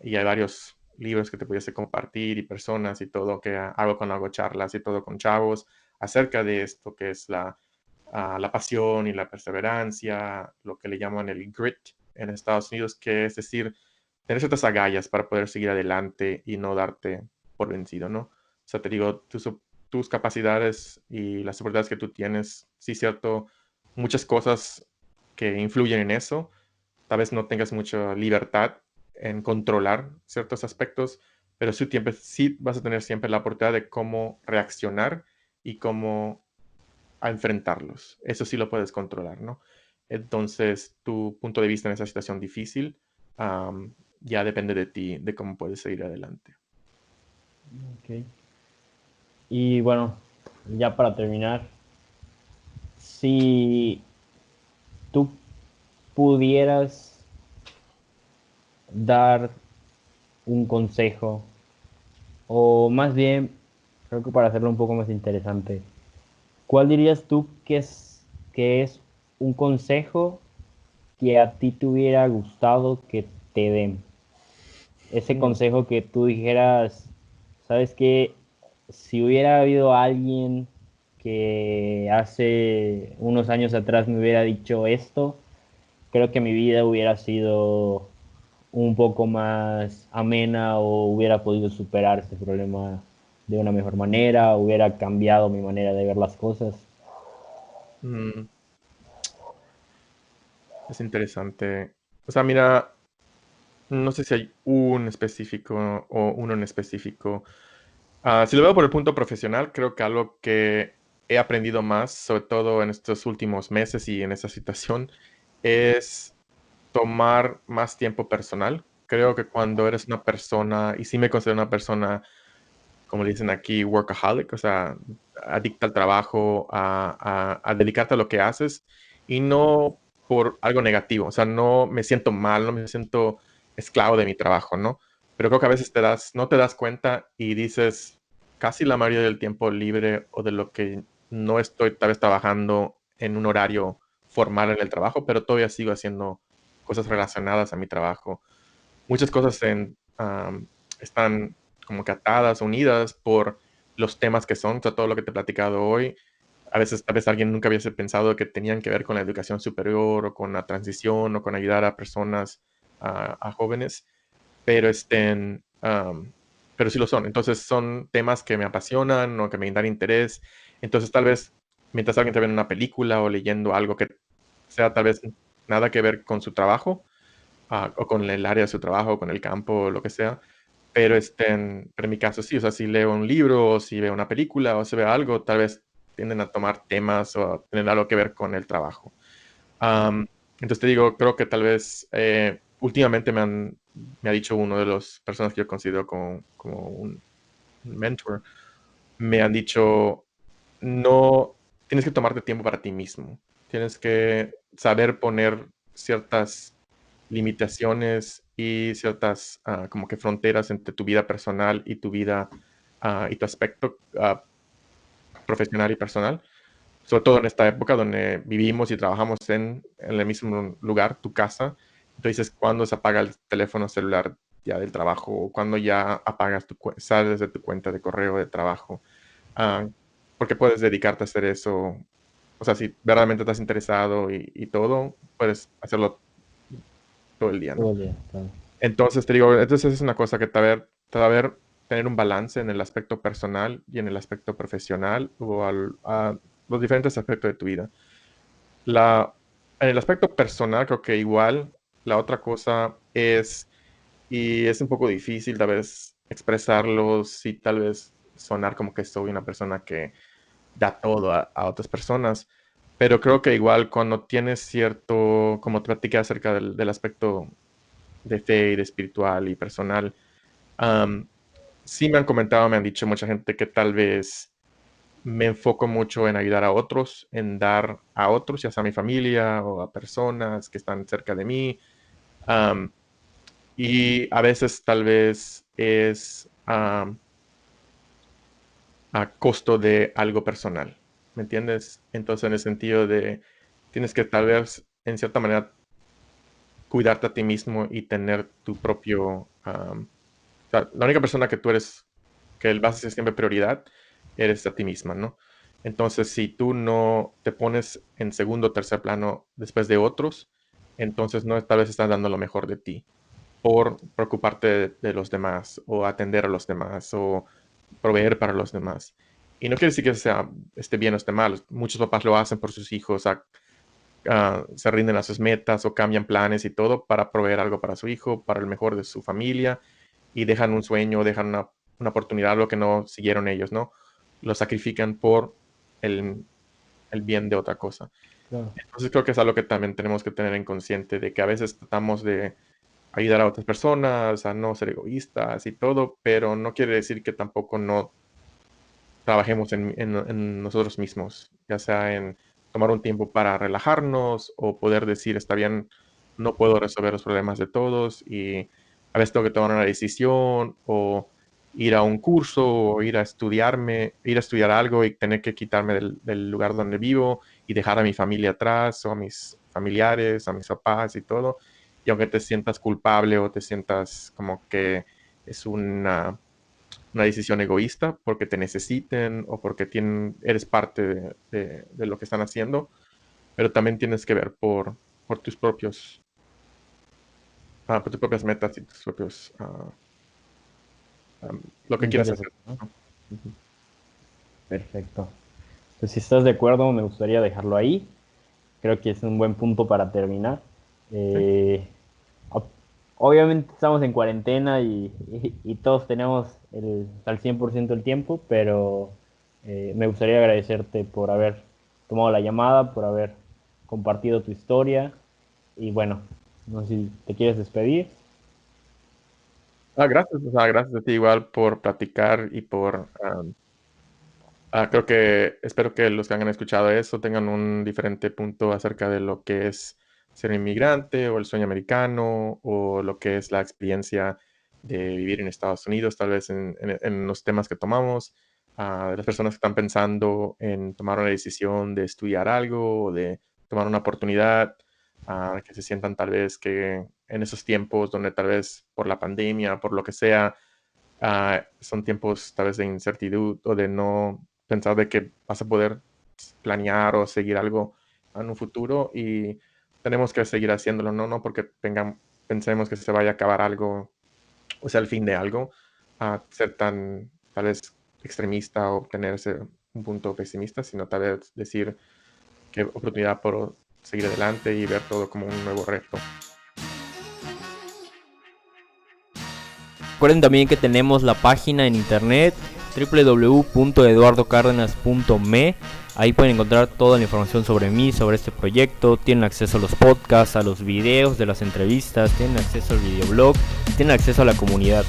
y hay varios libros que te pudiese compartir y personas y todo que hago cuando hago charlas y todo con chavos acerca de esto que es la pasión y la perseverancia, lo que le llaman el grit en Estados Unidos, que es decir, tener ciertas agallas para poder seguir adelante y no darte por vencido, ¿no? O sea, te digo, tus capacidades y las oportunidades que tú tienes, sí, cierto, muchas cosas que influyen en eso. Tal vez no tengas mucha libertad en controlar ciertos aspectos, pero sí vas a tener siempre la oportunidad de cómo reaccionar y cómo enfrentarlos. Eso sí lo puedes controlar, ¿no? Entonces, tu punto de vista en esa situación difícil, ya depende de ti, de cómo puedes seguir adelante. Ok. Y bueno, ya para terminar, si tú pudieras dar un consejo, o más bien, creo que para hacerlo un poco más interesante, ¿cuál dirías tú que es un consejo que a ti te hubiera gustado que te den? Ese Mm, consejo que tú dijeras, ¿sabes qué? Si hubiera habido alguien que hace unos años atrás me hubiera dicho esto, creo que mi vida hubiera sido un poco más amena o hubiera podido superar este problema de una mejor manera, hubiera cambiado mi manera de ver las cosas. mm, es interesante. O sea, mira, no sé si hay un específico o uno en específico. Si lo veo por el punto profesional, creo que algo que he aprendido más, sobre todo en estos últimos meses y en esta situación, es tomar más tiempo personal. Creo que cuando eres una persona, y sí me considero una persona, como le dicen aquí, workaholic, o sea, adicta al trabajo, a dedicarte a lo que haces, y no por algo negativo, o sea, no me siento mal, no me siento esclavo de mi trabajo, ¿no? Pero creo que a veces no te das cuenta y dices, casi la mayoría del tiempo libre o de lo que no estoy tal vez trabajando en un horario formal en el trabajo, pero todavía sigo haciendo cosas relacionadas a mi trabajo. Muchas cosas están como que atadas, unidas por los temas que son, o sea, todo lo que te he platicado hoy. A veces, tal vez alguien nunca hubiese pensado que tenían que ver con la educación superior o con la transición o con ayudar a personas, a jóvenes, pero pero sí lo son. Entonces son temas que me apasionan o que me dan interés. Entonces tal vez mientras alguien está viendo una película o leyendo algo que sea tal vez nada que ver con su trabajo, o con el área de su trabajo, con el campo, o lo que sea. Pero, pero en mi caso sí, o sea, si leo un libro, o si veo una película, o si veo algo, tal vez tienden a tomar temas o tienen algo que ver con el trabajo. Am, entonces te digo, creo que tal vez últimamente me ha dicho uno de las personas que yo considero como un mentor, me han dicho, no, tienes que tomarte tiempo para ti mismo. Tienes que saber poner ciertas limitaciones y ciertas como que fronteras entre tu vida personal y tu vida y tu aspecto profesional y personal, sobre todo en esta época donde vivimos y trabajamos en el mismo lugar, tu casa. Entonces, cuando se apaga el teléfono celular ya del trabajo, o cuando ya apagas sales de tu cuenta de correo de trabajo, ah, porque puedes dedicarte a hacer eso. O sea, si verdaderamente estás interesado y todo, puedes hacerlo todo el día, ¿no? Oye, claro. Entonces, te digo, entonces es una cosa que te va a ver tener un balance en el aspecto personal y en el aspecto profesional o a los diferentes aspectos de tu vida. La, en el aspecto personal, creo que igual la otra cosa es, y es un poco difícil tal vez expresarlo, sí, tal vez sonar como que soy una persona que da todo a otras personas, pero creo que igual cuando tienes cierto, como te platiqué acerca del aspecto de fe y de espiritual y personal, am, sí me han comentado, me han dicho mucha gente que tal vez me enfoco mucho en ayudar a otros, en dar a otros, ya sea a mi familia o a personas que están cerca de mí. am, y a veces tal vez es a costo de algo personal, ¿me entiendes? Entonces, en el sentido de tienes que tal vez, en cierta manera, cuidarte a ti mismo y tener tu propio, o sea, la única persona que tú eres, que vas a ser siempre prioridad, eres a ti misma, ¿no? Entonces, si tú no te pones en segundo o tercer plano después de otros, entonces no, tal vez estás dando lo mejor de ti por preocuparte de los demás o atender a los demás o proveer para los demás. Y no quiere decir que sea, esté bien o esté mal. Muchos papás lo hacen por sus hijos, se rinden a sus metas o cambian planes y todo para proveer algo para su hijo, para el mejor de su familia, y dejan un sueño, dejan una oportunidad, lo que no siguieron ellos, ¿no? Lo sacrifican por el, el bien de otra cosa. Claro. Entonces creo que es algo que también tenemos que tener en consciente de que a veces tratamos de ayudar a otras personas, a no ser egoístas y todo, pero no quiere decir que tampoco no trabajemos en nosotros mismos, ya sea en tomar un tiempo para relajarnos o poder decir, está bien, no puedo resolver los problemas de todos y a veces tengo que tomar una decisión o ir a un curso o ir a estudiar algo y tener que quitarme del lugar donde vivo y dejar a mi familia atrás o a mis familiares, a mis papás y todo. Y aunque te sientas culpable o te sientas como que es una decisión egoísta porque te necesiten o porque eres parte de lo que están haciendo, pero también tienes que ver por tus por tus propias metas y tus propios, lo que quieras hacer, Interesante, ¿no? ¿no? Ujú. Perfecto. Pues si estás de acuerdo, me gustaría dejarlo ahí. Creo que es un buen punto para terminar. Sí. Eh, ob- Obviamente estamos en cuarentena y todos tenemos al 100% el tiempo, pero me gustaría agradecerte por haber tomado la llamada, por haber compartido tu historia y bueno, no sé si te quieres despedir. Gracias, o sea, gracias a ti igual por platicar y creo que espero que los que han escuchado eso tengan un diferente punto acerca de lo que es ser inmigrante o el sueño americano o lo que es la experiencia de vivir en Estados Unidos, tal vez en los temas que tomamos, de las personas que están pensando en tomar una decisión de estudiar algo o de tomar una oportunidad, que se sientan tal vez que en esos tiempos donde tal vez por la pandemia, por lo que sea, son tiempos tal vez de incertidumbre o de no pensar de que vas a poder planear o seguir algo en un futuro y tenemos que seguir haciéndolo, no porque pensemos que se vaya a acabar algo o sea el fin de algo, a ser tan tal vez extremista o tener un punto pesimista, sino tal vez decir qué oportunidad por seguir adelante y ver todo como un nuevo reto. Recuerden también que tenemos la página en internet www.eduardocárdenas.me. Ahí pueden encontrar toda la información sobre mí, sobre este proyecto. Tienen acceso a los podcasts, a los videos de las entrevistas, tienen acceso al videoblog, tienen acceso a la comunidad.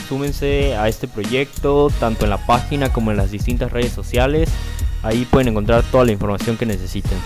Súmense a este proyecto tanto en la página como en las distintas redes sociales. Ahí pueden encontrar toda la información que necesiten.